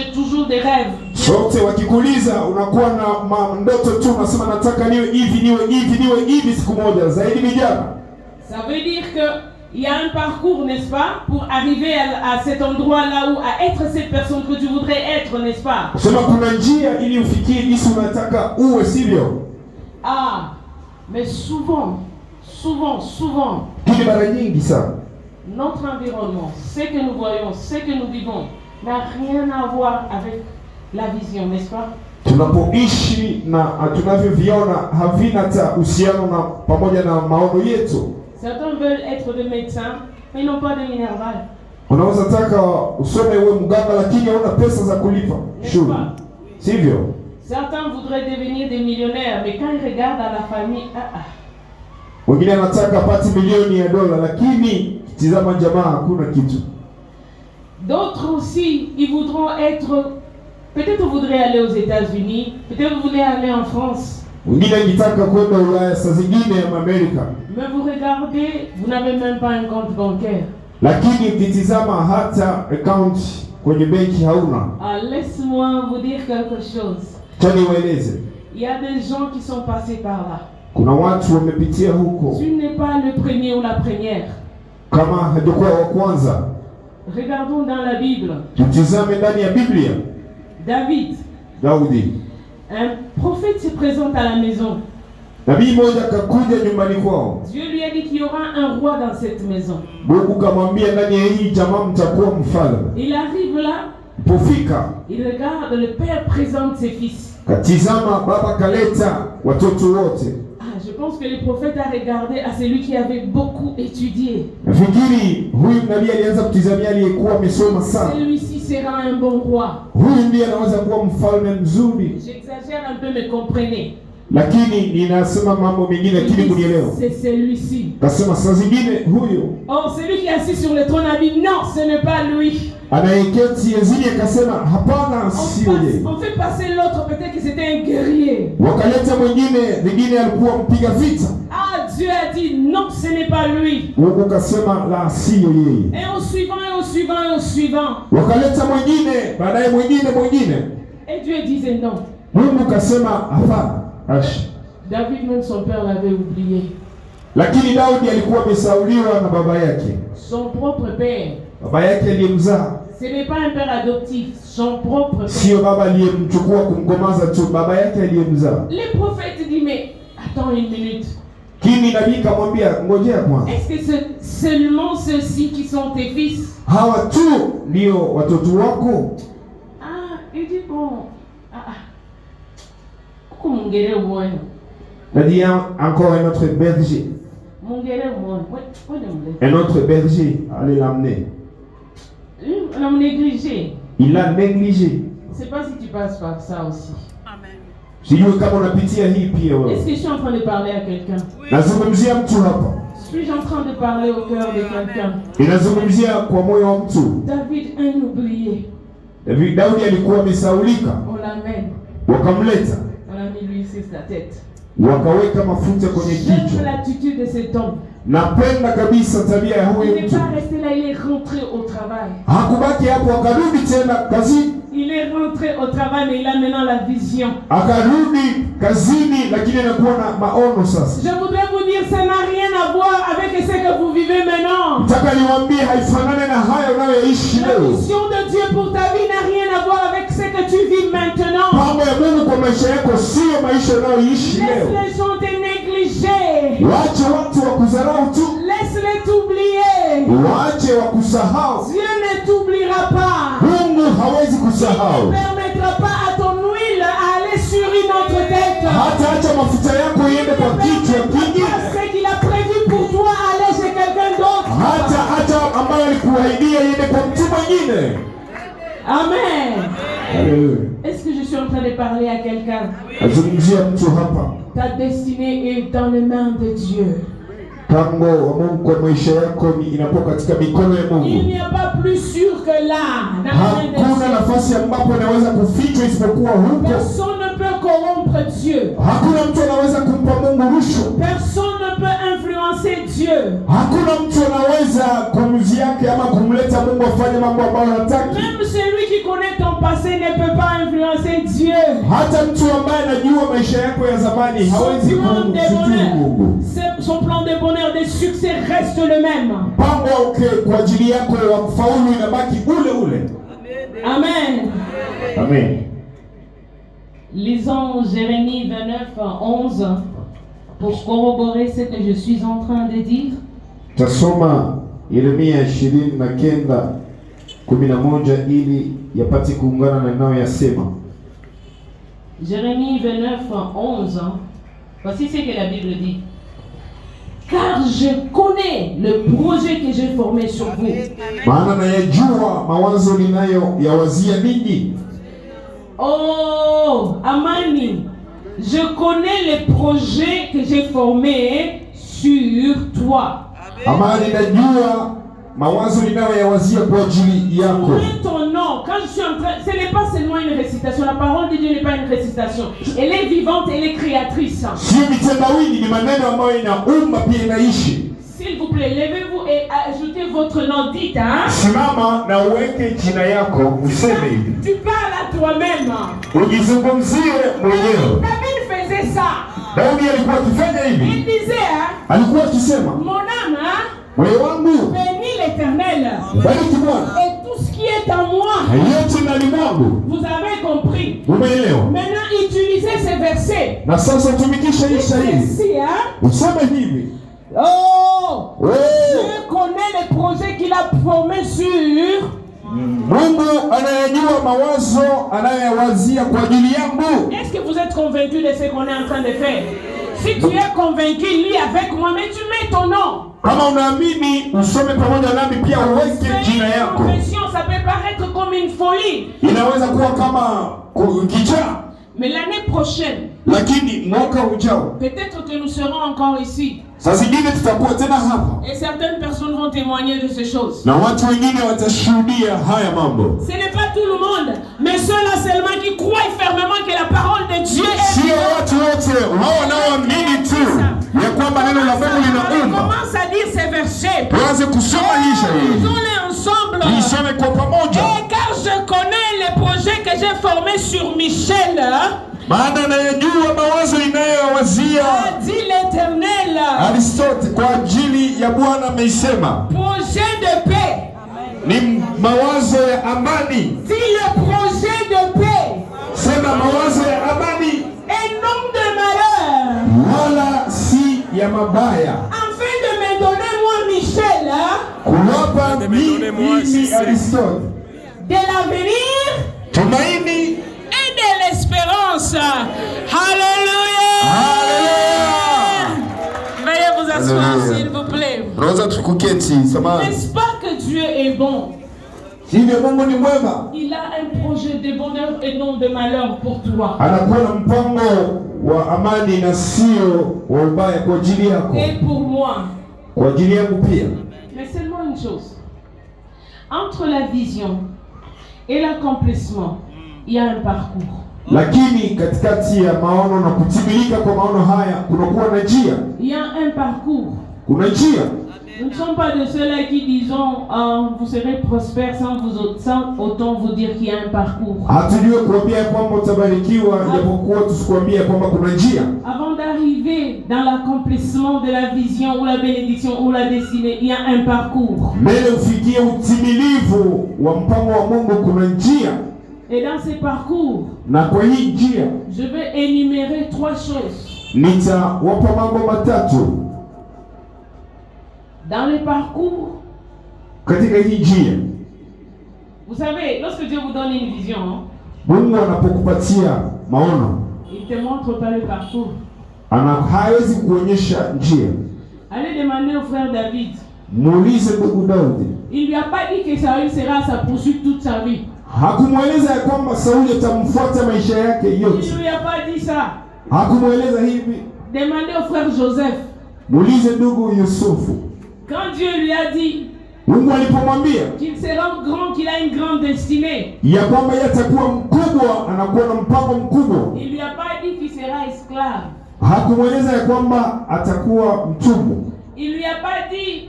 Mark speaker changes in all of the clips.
Speaker 1: j'ai toujours des rêves.
Speaker 2: Sote wakikuuliza unakuwa na ndoto tu, unasema nataka niwe hivi siku moja. Zaidi vijana.
Speaker 1: Ça veut dire que il y a un parcours, n'est-ce pas, pour arriver à cet endroit-là où à être cette personne que tu voudrais être, n'est-ce pas?
Speaker 2: Sema kuna njia ili ufikie jinsi unataka uwe, sivyo?
Speaker 1: Ah, mais souvent,
Speaker 2: Kile mara nyingi sana
Speaker 1: notre environnement, ce que nous voyons, ce que nous vivons, n'a rien à voir avec la vision, n'est-ce pas?
Speaker 2: Tunapoishi na tunavyoviona havina hata uhusiano na pamoja na maono yetu.
Speaker 1: Certains veulent être des médecins, mais ils n'ont pas de minerval.
Speaker 2: Unaweza taka usome uwe mganga lakini hauna pesa za kulipa shule. Sivyo?
Speaker 1: Certains voudraient devenir des millionnaires, mais quand ils regardent à la famille,
Speaker 2: wengine anataka pati milioni ya dola lakini tizama jamaa hakuna kitu.
Speaker 1: D'autres aussi, ils voudront être, peut-être vous voudrez aller aux États-Unis, peut-être vous voulez aller en France.
Speaker 2: Wengine wanataka kwenda Ulaya, saa zingine ya Amerika.
Speaker 1: Mais vous regardez, vous n'avez même pas un compte bancaire.
Speaker 2: Lakini ukitizama hata account kwenye benki hauna.
Speaker 1: Ah, laisse-moi vous dire quelque chose.
Speaker 2: Tani waeleze.
Speaker 1: Il y a des gens qui sont passés par là.
Speaker 2: Kuna watu wamepitia huko.
Speaker 1: Tu n'es pas le premier ou la première.
Speaker 2: Kama hajakuwa wa kwanza.
Speaker 1: Regardons dans la Bible.
Speaker 2: Tutizame ndani ya Biblia. Daudi.
Speaker 1: Un prophète se présente à la maison.
Speaker 2: Nabii mmoja akakuja nyumbani kwao.
Speaker 1: Dieu lui a dit qu'il y aura un roi dans cette maison.
Speaker 2: Mungu kamwambia ndani ya hii jamaa mtakuwa mfalme.
Speaker 1: Il arrive là.
Speaker 2: Pofika.
Speaker 1: Il regarde, le père présente ses fils.
Speaker 2: Katizama baba kaleta watoto wote.
Speaker 1: Je pense que le prophète a regardé à celui qui avait beaucoup étudié.
Speaker 2: Nafikiri huyu nabii alianza kutizamia aliyekuwa amesoma sana.
Speaker 1: Celui-ci sera un bon roi.
Speaker 2: Huyu ndiye anaweza kuwa mfalme mzuri.
Speaker 1: J'exagère un peu, mais comprenez.
Speaker 2: Lakini ninasema mambo mengine lakini mnielewa.
Speaker 1: C'est celui-ci.
Speaker 2: Kasema saa zingine huyo.
Speaker 1: Oh, celui qui est assis sur le trône a dit non, ce n'est pas lui.
Speaker 2: Anayeketi Ezini akasema hapana, sio yeye.
Speaker 1: On fait passer l'autre, peut-être que c'était un guerrier.
Speaker 2: Wakaleta mwingine alikuwa mpiga vita.
Speaker 1: Ah, Dieu a dit non, ce n'est pas lui.
Speaker 2: Mungu kasema la, sio yeye.
Speaker 1: Et au suivant, et au suivant, et au suivant.
Speaker 2: Wakaleta mwingine, baadaye mwingine.
Speaker 1: Et Dieu disait non.
Speaker 2: Mungu kasema hapana.
Speaker 1: David, même son père l'avait oublié.
Speaker 2: Lakini Daudi alikuwa amesauliwa na baba yake.
Speaker 1: Son propre père.
Speaker 2: Baba yake aliyemzaa.
Speaker 1: Ce n'est pas un père adoptif, son propre père.
Speaker 2: Sio baba aliyemchukua kumkomaza tu, baba yake aliyemzaa.
Speaker 1: Le prophète dit mais attends une minute.
Speaker 2: Kini nabii kamwambia ngojea kwanza.
Speaker 1: Est-ce que c'est seulement ceux-ci qui sont tes fils?
Speaker 2: Hawa tu ndio watoto wako?
Speaker 1: Ah, il dit bon.
Speaker 2: Il y a encore un autre berger. Un autre berger, allez l'amener. Il l'a négligé.
Speaker 1: Je ne sais pas si tu passes par ça aussi.
Speaker 2: Amen. Est-ce
Speaker 1: que je suis en train de parler à quelqu'un? Suis-je en train de parler au cœur de quelqu'un? David, un oublié. On l'amène. On a mis lui sur sa tête. J'aime l'attitude de cet homme. Il n'est pas resté là, il est rentré au travail. Il est rentré au travail, mais il a maintenant la vision. Je voudrais vous dire, ça n'a rien à voir avec ce que vous vivez maintenant. La vision de Dieu pour ta vie n'a rien à voir avec ce que tu vis maintenant. Laisse les gens te négliger. Laisse-les t'oublier. Dieu ne t'oubliera pas. Il ne permettra pas à ton huile à aller sur une autre tête. Il ne permettra pas ce qu'il a prévu pour toi aller chez quelqu'un d'autre. Amen. Est-ce que je suis en train de parler à quelqu'un? Ta destinée est dans les mains de Dieu. Il n'y a pas plus sûr que là. Personne ne peut
Speaker 3: corrompre Dieu.
Speaker 1: Hakuna mtu anaweza kumpa Mungu rushwa.
Speaker 3: Personne ne peut influencer Dieu.
Speaker 1: Hakuna mtu anaweza kumzi yake ama kumleta Mungu afanye mambo ambayo anataka.
Speaker 3: Même celui qui connaît ton passé ne peut pas influencer Dieu.
Speaker 1: Hata mtu ambaye anajua maisha yako ya zamani hawezi kumsitiri Mungu.
Speaker 3: Son plan de bonheur, de succès reste le même.
Speaker 1: Mpango wake kwa ajili yako wa kufaulu inabaki ule ule.
Speaker 3: Amen.
Speaker 1: Amen.
Speaker 3: Lisons Jérémie 29:11 pour corroborer ce que je suis en train de dire.
Speaker 1: Tasoma Yeremia 29:11 ili yapate kuungana na nao yasema.
Speaker 3: Jérémie 29:11. Voici ce que la Bible dit. Car je connais le projet que j'ai formé sur vous.
Speaker 1: Maana nayajua mawazo ninayo yawazia ninyi.
Speaker 3: Oh, Amani, je connais les projets que j'ai formés sur toi.
Speaker 1: Amani, najua mawazo ninayo yawazia kwa ajili yako.
Speaker 3: Ton nom, quand je suis en train, ce n'est pas seulement une récitation. La parole de Dieu n'est pas une récitation. Elle est vivante, elle est créatrice.
Speaker 1: Sio mitendawili, ni maneno ambayo inaumba pia inaishi.
Speaker 3: S'il vous plaît, levez-vous et ajoutez votre nom. Dites, hein?
Speaker 1: Simama na uweke jina yako, useme hivi.
Speaker 3: Tu parles à toi-même.
Speaker 1: Ujizungumzie mwenyewe.
Speaker 3: David faisait ça.
Speaker 1: Daudi alikuwa akifanya hivi.
Speaker 3: Il disait, hein?
Speaker 1: Alikuwa akisema,
Speaker 3: mon âme, hein?
Speaker 1: Moyo wangu,
Speaker 3: bénis l'Éternel.
Speaker 1: Bariki Bwana.
Speaker 3: Et tout ce qui est en moi.
Speaker 1: Yote ndani mwangu.
Speaker 3: Vous avez compris.
Speaker 1: Umeelewa?
Speaker 3: Maintenant, utilisez ces versets.
Speaker 1: Na sasa tumikisha hii shairi.
Speaker 3: Ici, hein?
Speaker 1: Useme hivi.
Speaker 3: Oh! Je connais les projets qu'il a formés sur.
Speaker 1: Mungu anayajua mawazo anayowazia kwa ajili yangu.
Speaker 3: Est-ce que vous êtes convaincu de ce qu'on est en train de faire? Si tu es convaincu, lis avec moi, mais tu mets ton nom.
Speaker 1: Kama unaamini usome pamoja nami pia uweke jina yako.
Speaker 3: Ça peut paraître comme une folie.
Speaker 1: Inaweza kuwa kama kichaa.
Speaker 3: Mais l'année prochaine,
Speaker 1: lakini mwaka ujao,
Speaker 3: peut-être que nous serons encore ici.
Speaker 1: Saa zingine tutakuwa tena hapa.
Speaker 3: Et certaines personnes vont témoigner de ces choses.
Speaker 1: Na watu wengine watashuhudia haya mambo.
Speaker 3: Ce n'est pas tout le monde, mais ceux-là seulement qui croient fermement que la parole de Dieu est.
Speaker 1: Sio watu wote wanaoamini tu ya kwamba neno la Mungu linaumba.
Speaker 3: Commence à dire ces versets.
Speaker 1: Tuanze kusoma hii shairi.
Speaker 3: Lisons-les ensemble.
Speaker 1: Tusome kwa pamoja.
Speaker 3: Et car je connais les projets que j'ai formés sur Michel.
Speaker 1: Maana nayajua mawazo inayowazia,
Speaker 3: dit l'Éternel.
Speaker 1: Aristote kwa ajili ya Bwana ameisema.
Speaker 3: Projet de paix.
Speaker 1: Ni mawazo ya amani.
Speaker 3: Dit le projet de paix.
Speaker 1: Sema mawazo ya amani.
Speaker 3: Et non de malheur.
Speaker 1: Wala si ya mabaya.
Speaker 3: Afin de me donner moi Michel.
Speaker 1: Kuwapa mimi Aristote.
Speaker 3: De l'avenir.
Speaker 1: Tumaini.
Speaker 3: De l'espérance. Alléluia.
Speaker 1: Alléluia.
Speaker 3: Veuillez vous asseoir s'il vous plaît.
Speaker 1: N'est-ce
Speaker 3: pas que Dieu est bon?
Speaker 1: Il
Speaker 3: a un projet de bonheur et non de malheur pour toi. Et pour moi. Mais seulement une chose. Entre la vision et l'accomplissement, il y a un parcours.
Speaker 1: Lakini katikati ya maono na kutimilika kwa maono haya kunakuwa na njia.
Speaker 3: Il y a un parcours.
Speaker 1: Kuna njia.
Speaker 3: Nous ne sommes pas de ceux-là qui disons vous serez prospères sans autant vous dire qu'il y a un parcours.
Speaker 1: Hatujue kuambia kwamba utabarikiwa japokuwa tusikuambia kwamba kuna njia.
Speaker 3: Avant d'arriver dans l'accomplissement de la vision ou la bénédiction ou la destinée, il y a un parcours.
Speaker 1: Mbele ufikie utimilivu wa mpango wa Mungu kuna njia.
Speaker 3: Et dans ces parcours,
Speaker 1: je
Speaker 3: vais énumérer 3 choses. Dans les parcours, vous savez, lorsque Dieu vous donne une vision, il te montre pas le parcours. Allez demander au frère David. Il lui a pas dit que Saül sera sa poursuite toute sa vie.
Speaker 1: Hakumweleza ya kwamba Sauli atamfuata maisha yake yote.
Speaker 3: Il lui a pas dit ça.
Speaker 1: Hakumweleza hivi.
Speaker 3: Demandez au frère Joseph.
Speaker 1: Muulize ndugu Yusufu.
Speaker 3: Quand Dieu lui a dit
Speaker 2: Mungu alipomwambia
Speaker 3: qu'il sera grand, qu'il a une grande destinée,
Speaker 2: ya kwamba yatakuwa mkubwa, anakuwa na mpango mkubwa,
Speaker 3: il lui a pas dit qu'il sera esclave.
Speaker 2: hakumweleza ya kwamba atakuwa mtumwa.
Speaker 3: Il lui a pas dit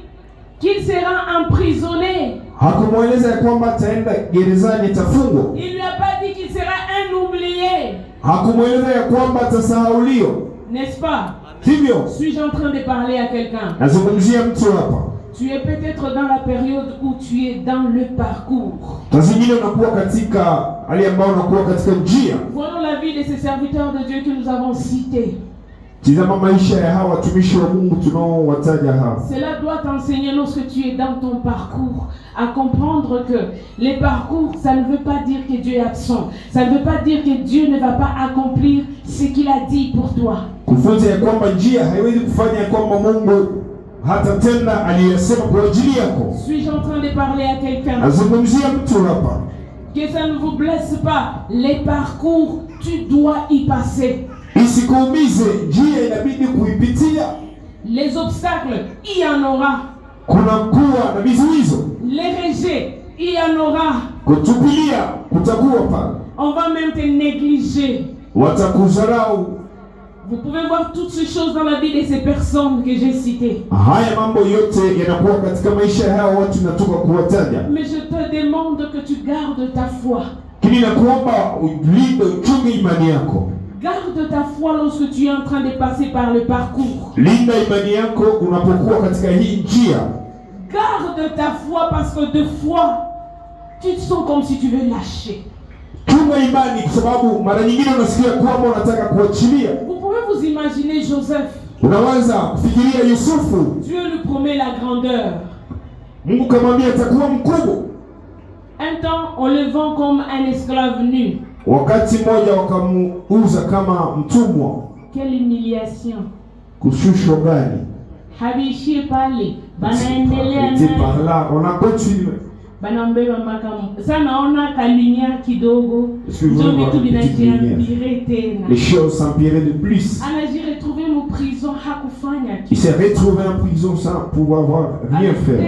Speaker 3: qu'il sera emprisonné.
Speaker 2: Hakumweleza ya kwamba ataenda gerezani, atafungwa.
Speaker 3: Il lui a pas dit qu'il sera un oublié.
Speaker 2: Hakumweleza ya kwamba atasahauliwa.
Speaker 3: N'est-ce pas?
Speaker 2: Hivyo
Speaker 3: Suis-je en train de parler à quelqu'un?
Speaker 2: nazungumzia mtu hapa.
Speaker 3: Tu es peut-être dans la période où tu es dans le parcours.
Speaker 2: Tazingine unakuwa katika hali ambayo unakuwa katika njia.
Speaker 3: Voyons la vie de ces serviteurs de Dieu que nous avons cités.
Speaker 2: Tazama maisha ya hawa watumishi wa Mungu tunaowataja hapa.
Speaker 3: Cela doit t'enseigner lorsque tu es dans ton parcours à comprendre que les parcours, ça ne veut pas dire que Dieu est absent. Ça ne veut pas dire que Dieu ne va pas accomplir ce qu'il a dit pour toi.
Speaker 2: Kufunza ya kwamba njia haiwezi kufanya ya kwamba Mungu hatatenda aliyosema kwa ajili yako.
Speaker 3: Suis-je en train de parler à quelqu'un?
Speaker 2: Nazungumzia mtu hapa.
Speaker 3: Que ça ne vous blesse pas. Les parcours, tu dois y passer.
Speaker 2: Isikuumize, njia inabidi kuipitia.
Speaker 3: Les obstacles, il y en aura.
Speaker 2: Kuna kuwa na vizuizo.
Speaker 3: Les rejets, il y en aura.
Speaker 2: Kutupilia kutakuwa pale.
Speaker 3: On va même te négliger.
Speaker 2: Watakudharau.
Speaker 3: Vous pouvez voir toutes ces choses dans la vie de ces personnes que j'ai citées.
Speaker 2: Haya mambo yote yanakuwa katika maisha yao watu natoka kuwataja.
Speaker 3: Mais je te demande que tu gardes ta foi.
Speaker 2: Kini nakuomba ulinde uchunge imani yako.
Speaker 3: Garde ta foi lorsque tu es en train de passer par le parcours.
Speaker 2: Linda imani yako unapokuwa katika hii njia.
Speaker 3: Garde ta foi parce que de fois, tu te sens comme si tu veux lâcher.
Speaker 2: Chunga imani kwa sababu mara nyingine unasikia kwamba unataka kuachilia.
Speaker 3: Vous pouvez vous imaginer Joseph.
Speaker 2: Unaweza kufikiria Yusufu.
Speaker 3: Dieu lui promet la grandeur.
Speaker 2: Mungu kamwambia atakuwa mkubwa.
Speaker 3: Un temps, on le vend comme un esclave nu.
Speaker 2: Wakati mmoja wakamuuza kama mtumwa.
Speaker 3: Quelle humiliation.
Speaker 2: Kushushwa gani?
Speaker 3: Habishie pale. Banaendelea
Speaker 2: na on a continué.
Speaker 3: Banambeba makamu. Sasa naona kalinya kidogo. Ndio vitu vinajiambire tena.
Speaker 2: Les choses s'empiraient de plus.
Speaker 3: Anajiretrouvé mu prison hakufanya kitu.
Speaker 2: Il s'est retrouvé en prison sans pouvoir rien faire.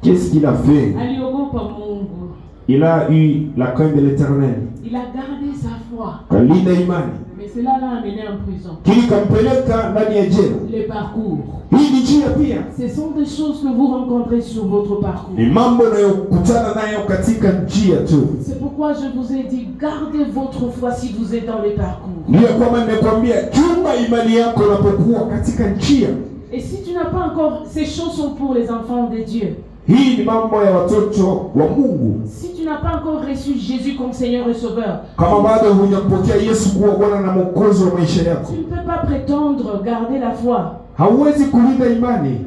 Speaker 2: Qu'est-ce qu'il a fait?
Speaker 3: Aliogopa Mungu.
Speaker 2: Il a eu la crainte de l'Éternel.
Speaker 3: Il a gardé sa foi.
Speaker 2: Kalinda imani.
Speaker 3: Mais cela l'a amené en prison.
Speaker 2: Kilikampeleka ndani ya jela.
Speaker 3: Les parcours.
Speaker 2: Hii ni njia pia.
Speaker 3: Ce sont des choses que vous rencontrez sur votre parcours.
Speaker 2: Ni mambo unayokutana nayo katika njia tu.
Speaker 3: C'est pourquoi je vous ai dit gardez votre foi si vous êtes dans les parcours.
Speaker 2: Ndio kama nimekwambia chunga imani yako unapokuwa katika njia.
Speaker 3: Et si tu n'as pas encore, ces choses sont pour les enfants de Dieu.
Speaker 2: Hii ni mambo ya watoto wa Mungu.
Speaker 3: Si tu n'as pas encore reçu Jésus comme Seigneur et Sauveur,
Speaker 2: kama bado hujampokea Yesu kuwa Bwana na Mwokozi wa maisha yako,
Speaker 3: tu ne peux pas prétendre garder la foi.
Speaker 2: Hauwezi kulinda imani.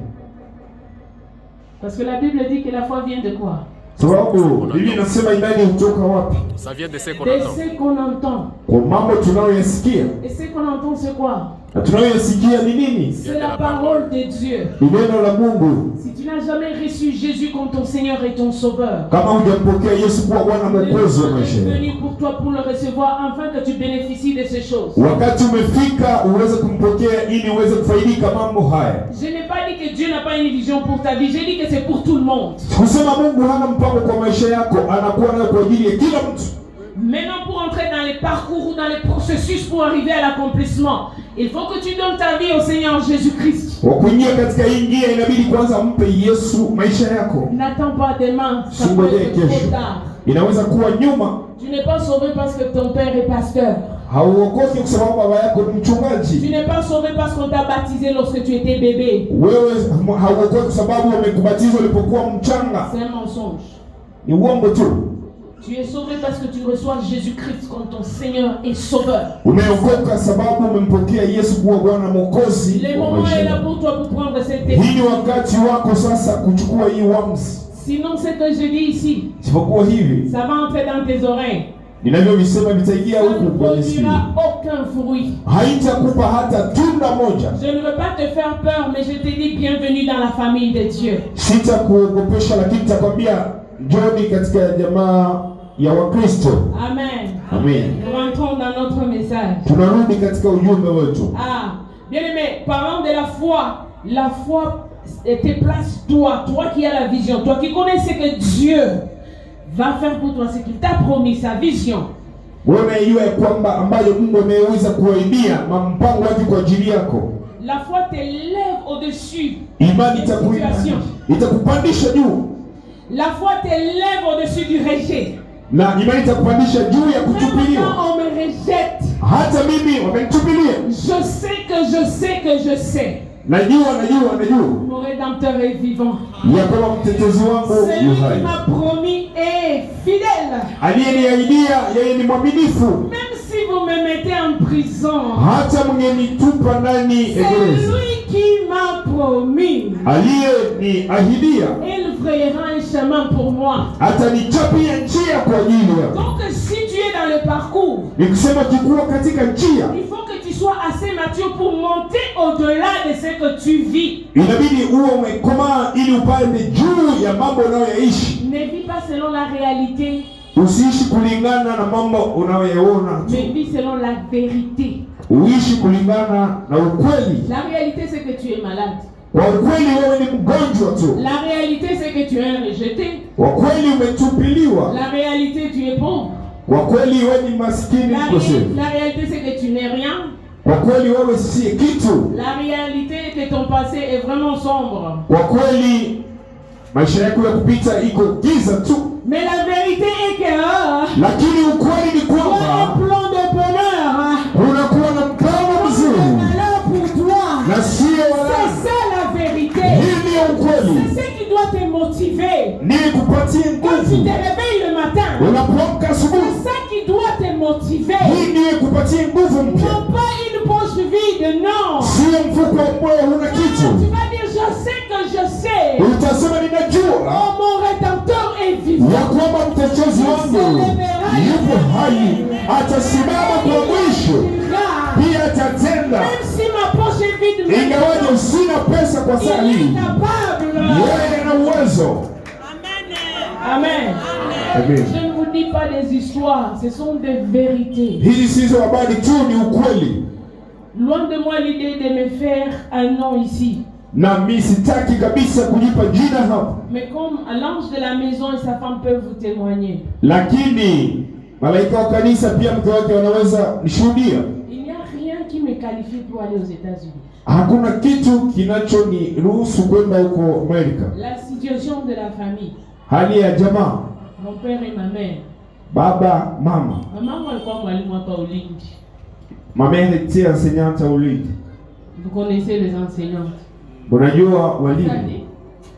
Speaker 3: Parce que la Bible dit que la foi vient de quoi?
Speaker 2: Sababu Biblia inasema imani hutoka wapi?
Speaker 4: Ça vient de ce qu'on
Speaker 3: De
Speaker 4: entend.
Speaker 3: ce qu'on entend.
Speaker 2: Kwa mambo tunayoyasikia.
Speaker 3: Et ce qu'on entend c'est quoi?
Speaker 2: Na tunayoyasikia ni nini?
Speaker 3: C'est la parole de Dieu.
Speaker 2: Ni neno la Mungu.
Speaker 3: Si tu n'as jamais reçu Jésus comme ton Seigneur et ton Sauveur,
Speaker 2: Kama hujampokea Yesu kuwa Bwana na Mwokozi wa maisha
Speaker 3: il est
Speaker 2: yako,
Speaker 3: venu pour toi pour le recevoir afin que tu bénéficies de ces choses.
Speaker 2: wakati umefika uweze kumpokea ili uweze kufaidika mambo haya.
Speaker 3: Je n'ai pas dit que Dieu n'a pas une vision pour ta vie, j'ai dit que c'est pour tout le monde.
Speaker 2: Kusema Mungu hana mpango kwa maisha yako, anakuwa nayo kwa ajili ya kila mtu.
Speaker 3: Maintenant, pour entrer dans les parcours ou dans les processus pour arriver à l'accomplissement, il faut que tu donnes ta vie au Seigneur Jésus-Christ.
Speaker 2: Wakuingia katika hii njia inabidi kwanza mpe Yesu maisha yako.
Speaker 3: N'attends pas demain, ça peut être trop tard.
Speaker 2: Inaweza kuwa nyuma.
Speaker 3: Tu n'es pas sauvé parce que ton père est pasteur.
Speaker 2: Hauokoki kwa sababu baba yako ni mchungaji.
Speaker 3: Tu n'es pas sauvé parce qu'on t'a baptisé lorsque tu étais bébé.
Speaker 2: Wewe hauokoki kwa sababu wamekubatizwa ulipokuwa mchanga.
Speaker 3: C'est un mensonge.
Speaker 2: Ni uongo tu.
Speaker 3: Tu es sauvé parce que tu reçois Jésus-Christ comme ton Seigneur et Sauveur.
Speaker 2: Umeokoka sababu umempokea Yesu kuwa Bwana Mwokozi.
Speaker 3: Le moment est là pour toi pour prendre cette décision.
Speaker 2: Hii ni wakati wako sasa kuchukua hii uamuzi.
Speaker 3: Sinon, ce que je dis ici,
Speaker 2: Sipokuwa hivi,
Speaker 3: ça va entrer dans tes oreilles.
Speaker 2: ninavyovisema vitaingia
Speaker 3: Ça
Speaker 2: huku
Speaker 3: ne
Speaker 2: kwenye sikio.
Speaker 3: produira aucun fruit.
Speaker 2: Haitakupa hata tunda moja.
Speaker 3: Je ne veux pas te faire peur, mais je te dis bienvenue dans la famille de Dieu.
Speaker 2: Sitakuogopesha, lakini nitakwambia njoni katika jamaa ya Wakristo.
Speaker 3: Amen.
Speaker 2: Amen.
Speaker 3: Nous rentrons dans notre message.
Speaker 2: Tunarudi katika ujumbe wetu.
Speaker 3: Ah, bien aimé, parlons de la foi. La foi te place toi qui as la vision, toi qui connais ce que Dieu va faire pour toi, ce qu'il t'a promis, sa vision. La foi t'élève au-dessus des situations. La foi t'élève au-dessus du rejet.
Speaker 2: Na imani itakupandisha juu ya kutupiliwa.
Speaker 3: On me rejette.
Speaker 2: Hata mimi wamenitupilia.
Speaker 3: Je sais.
Speaker 2: Najua.
Speaker 3: Mon rédempteur est vivant.
Speaker 2: Ya kama mtetezi wangu yu hai.
Speaker 3: Celui qui m'a promis est fidèle.
Speaker 2: Aliyeniahidia yeye ni mwaminifu.
Speaker 3: Même si vous me mettez en prison.
Speaker 2: Hata mngenitupa ndani gereza.
Speaker 3: C'est lui qui m'a promis.
Speaker 2: Aliyeniahidia.
Speaker 3: Il frayera un chemin pour moi.
Speaker 2: Atanichapia njia kwa ajili yako.
Speaker 3: Donc si tu es dans le parcours,
Speaker 2: nikisema kikuwa katika njia,
Speaker 3: il faut que tu sois assez mature pour monter au-delà de ce que tu vis.
Speaker 2: Inabidi uwe umekomaa ili upande juu ya mambo unayoyaishi.
Speaker 3: Ne vis pas selon la réalité.
Speaker 2: Usiishi kulingana na mambo unayoyaona.
Speaker 3: Mais vis selon la vérité.
Speaker 2: Uishi kulingana na ukweli.
Speaker 3: La réalité c'est que tu es malade.
Speaker 2: Kwa ukweli wewe ni mgonjwa tu.
Speaker 3: La réalité c'est que tu es rejeté.
Speaker 2: Kwa kweli umetupiliwa.
Speaker 3: La réalité tu es pauvre.
Speaker 2: Kwa kweli wewe ni maskini mkosefu.
Speaker 3: La réalité c'est que tu n'es rien.
Speaker 2: Kwa kweli wewe si kitu.
Speaker 3: La réalité que ton passé est vraiment sombre.
Speaker 2: Kwa kweli maisha yako ya kupita iko giza tu.
Speaker 3: Mais la vérité est que
Speaker 2: lakini ukweli ni kwamba
Speaker 3: plan de bonheur.
Speaker 2: Unakuwa na mpango mzuri.
Speaker 3: Pour toi.
Speaker 2: Na sio wala.
Speaker 3: C'est ça la vérité.
Speaker 2: Hii ni ukweli.
Speaker 3: C'est ce qui doit te motiver.
Speaker 2: Ni kupatie nguvu.
Speaker 3: Quand tu te réveilles le matin.
Speaker 2: Unapoamka asubuhi.
Speaker 3: C'est ça qui doit te motiver.
Speaker 2: Hii ni kupatie nguvu mpya.
Speaker 3: Non pas une poche vide, non.
Speaker 2: Sio mfuko ambao huna kitu.
Speaker 3: Tu vas dire je sais que je sais.
Speaker 2: Utasema ninajua.
Speaker 3: Oh mon rédempteur est vivant.
Speaker 2: Ya kwamba mtetezi wangu yupo hai, atasimama kwa mwisho, pia atatenda.
Speaker 3: Même si ma poche est vide,
Speaker 2: ingawaje sina pesa kwa saa hii, yeye ana uwezo.
Speaker 3: Amen.
Speaker 2: Amen.
Speaker 3: Je ne vous dis pas des histoires, ce sont des vérités.
Speaker 2: Hizi sizo habari tu, ni ukweli.
Speaker 3: Loin de moi l'idée de me faire un nom ici.
Speaker 2: Na mimi sitaki kabisa kujipa jina hapa.
Speaker 3: Mais comme l'ange de la maison et sa femme peuvent vous témoigner.
Speaker 2: Lakini malaika wa kanisa pia mke wake wanaweza nishuhudia.
Speaker 3: Il n'y a rien qui me qualifie pour aller aux États-Unis.
Speaker 2: Hakuna kitu kinachoniruhusu kwenda huko Amerika.
Speaker 3: La situation de la famille.
Speaker 2: Hali ya jamaa.
Speaker 3: Mon père et ma mère.
Speaker 2: Baba, mama.
Speaker 3: Maman alikuwa mwalimu hapa Ulindi.
Speaker 2: Ma mère était enseignante à Ulindi.
Speaker 3: Vous connaissez les enseignantes?
Speaker 2: Unajua walimu?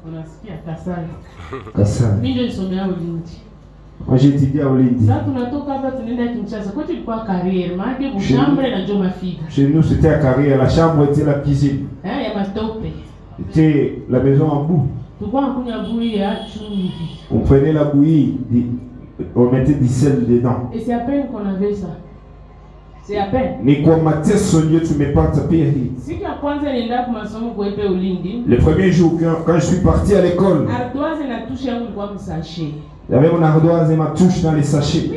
Speaker 3: Unasikia Kasai.
Speaker 2: Kasai.
Speaker 3: Mimi ndio nisomea Ulindi.
Speaker 2: Moi j'ai étudié à Ulindi.
Speaker 3: Sasa tunatoka hapa tunaenda Kinshasa. Kwetu ilikuwa carrière, maana kwa chambre na njoo mafiga.
Speaker 2: Chez nous c'était à carrière, la chambre était la cuisine.
Speaker 3: Ya matope.
Speaker 2: C'était la maison en boue.
Speaker 3: Tulikuwa kunywa bouillie ya chumvi.
Speaker 2: On prenait la bouillie, on mettait du sel dedans.
Speaker 3: Et c'est à peine qu'on avait ça. C'est à peine.
Speaker 2: Ni kwa mateso ndio tumepata pia hii.
Speaker 3: Siku ya kwanza nilienda kwa masomo kwepe Ulindi.
Speaker 2: Le premier jour quand je suis parti à l'école.
Speaker 3: Ardoise na touche yangu ilikuwa msachet.
Speaker 2: J'avais mon ardoise et ma touche dans les sachets.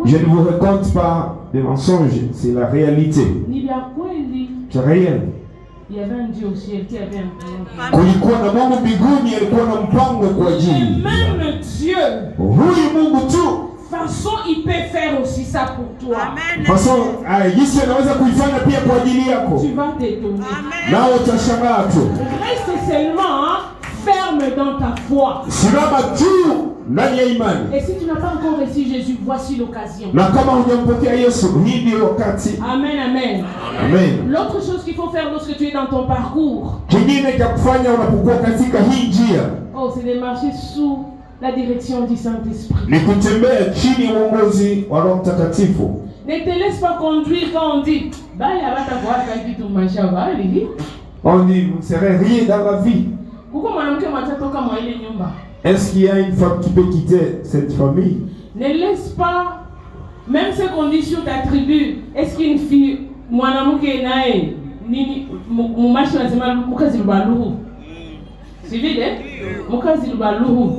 Speaker 2: Je ne vous raconte pas des mensonges, c'est la réalité. C'est réel.
Speaker 3: Il y avait un Dieu au ciel qui avait un plan.
Speaker 2: Kulikuwa na Mungu mbinguni alikuwa na mpango kwa ajili.
Speaker 3: Même Dieu.
Speaker 2: Huyu Mungu tu.
Speaker 3: Façon il peut faire aussi ça pour toi.
Speaker 2: Amen. Façon Yesu anaweza kuifanya pia kwa ajili yako.
Speaker 3: Tu vas t'étonner.
Speaker 2: Nao utashangaa tu.
Speaker 3: Reste seulement ferme dans ta foi.
Speaker 2: Simama tu ndani ya imani.
Speaker 3: Et si tu n'as pas encore reçu Jésus, voici l'occasion.
Speaker 2: Na kama hujampokea Yesu, hii ndio wakati.
Speaker 3: Amen, amen.
Speaker 2: Amen.
Speaker 3: L'autre chose qu'il faut faire lorsque tu es dans ton parcours.
Speaker 2: Kingine cha kufanya unapokuwa katika hii njia.
Speaker 3: Oh, c'est de marcher sous la direction du Saint-Esprit.
Speaker 2: Ni kutembea chini ya uongozi wa Roho Mtakatifu.
Speaker 3: Ne te laisse pas conduire quand on dit bali abata kwa kitu maisha bali.
Speaker 2: On dit vous ne serez rien dans la vie.
Speaker 3: Kuko mwanamke matatoka mwa ile nyumba.
Speaker 2: Est-ce qu'il y a une femme qui peut quitter cette famille?
Speaker 3: Ne laisse pas, même ce qu'on dit sur ta tribu, est-ce qu'une fille, mwanamke nae, nini, mumashi wanasema mukazi lubaluhu. C'est vide, mukazi lubaluhu.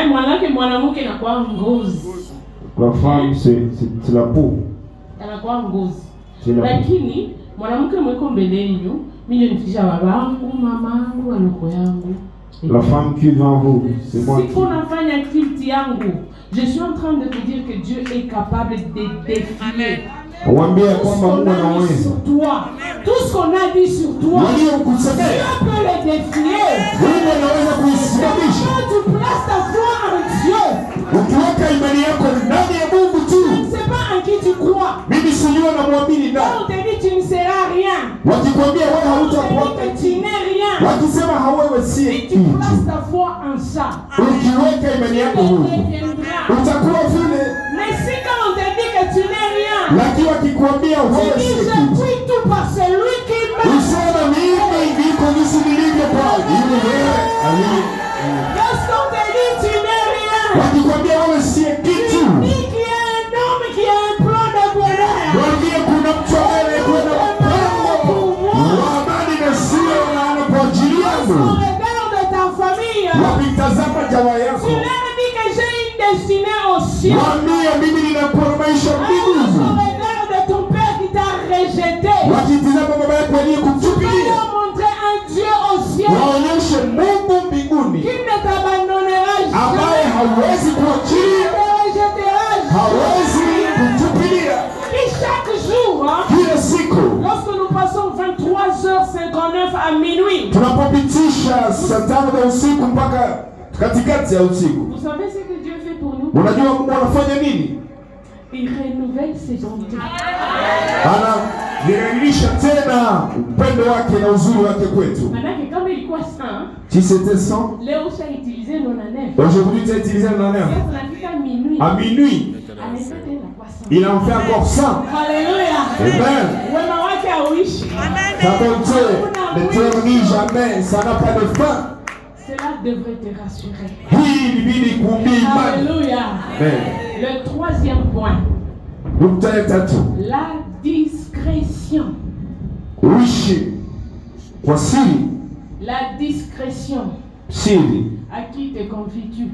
Speaker 3: Mwanamke na kwa ngozi.
Speaker 2: La femme c'est la peau.
Speaker 3: Anakuwa ngozi.
Speaker 2: Lakini La femme qui est devant vous, c'est moi.
Speaker 3: Je suis en train de te dire que Dieu est capable de défier.
Speaker 2: Sur
Speaker 3: toi. Tout ce qu'on a dit sur toi, Dieu peut le défier. Quand tu places ta foi en Dieu, c'est pas en qui tu crois. Quand on te dit tu ne seras rien, on te dit que tu n'es rien. Si tu places ta foi en ça, tu le défiendras. Mais si quand on te dit que tu n'es rien, tu dis je prie tout par celui qui m'aime. Lorsqu'on te dit tu n'es rien, tu dis qu'il y a un homme qui a un plan de bonheur. Lorsqu'on regarde ta famille, tu leur dis que j'ai une destinée au ciel. Lorsqu'on regarde ton père qui t'a rejeté, tu peux leur montrer un Dieu au ciel qui ne t'abandonnera jamais, qui ne te rejettera jamais, qui chaque jour, lorsque nous passons 23h59 à minuit, vous savez ce que Dieu fait pour nous? Il renouvelle ses bontés. Manake kama ilikuwa 100,
Speaker 2: si c'était 100,
Speaker 3: leo ushaitilize nona 9.
Speaker 2: Aujourd'hui tu as utilisé le 9. À minuit, il en fait encore 100.
Speaker 3: Alléluia.
Speaker 2: Amen.
Speaker 3: Wema wake hauishi.
Speaker 2: Ta bonté ne termine jamais, ça n'a pas de fin.
Speaker 3: Cela devrait te rassurer.
Speaker 2: Alléluia.
Speaker 3: Le troisième point. La discrétion. La discrétion. À qui te confies-tu?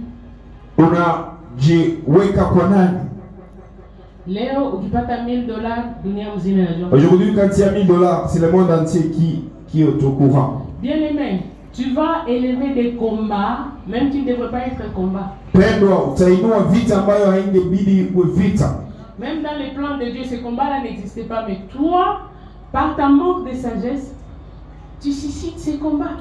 Speaker 3: Leo ukipata $1000 dunia mzima inajua.
Speaker 2: Aujourd'hui quand il y a $1000, c'est le monde entier qui est au courant.
Speaker 3: Bien aimé, tu vas élever des combats même qui ne devraient pas être combats. Même dans les plans de Dieu, ces combats-là n'existaient pas. Mais toi, par ta manque de sagesse, tu suscites ces combats.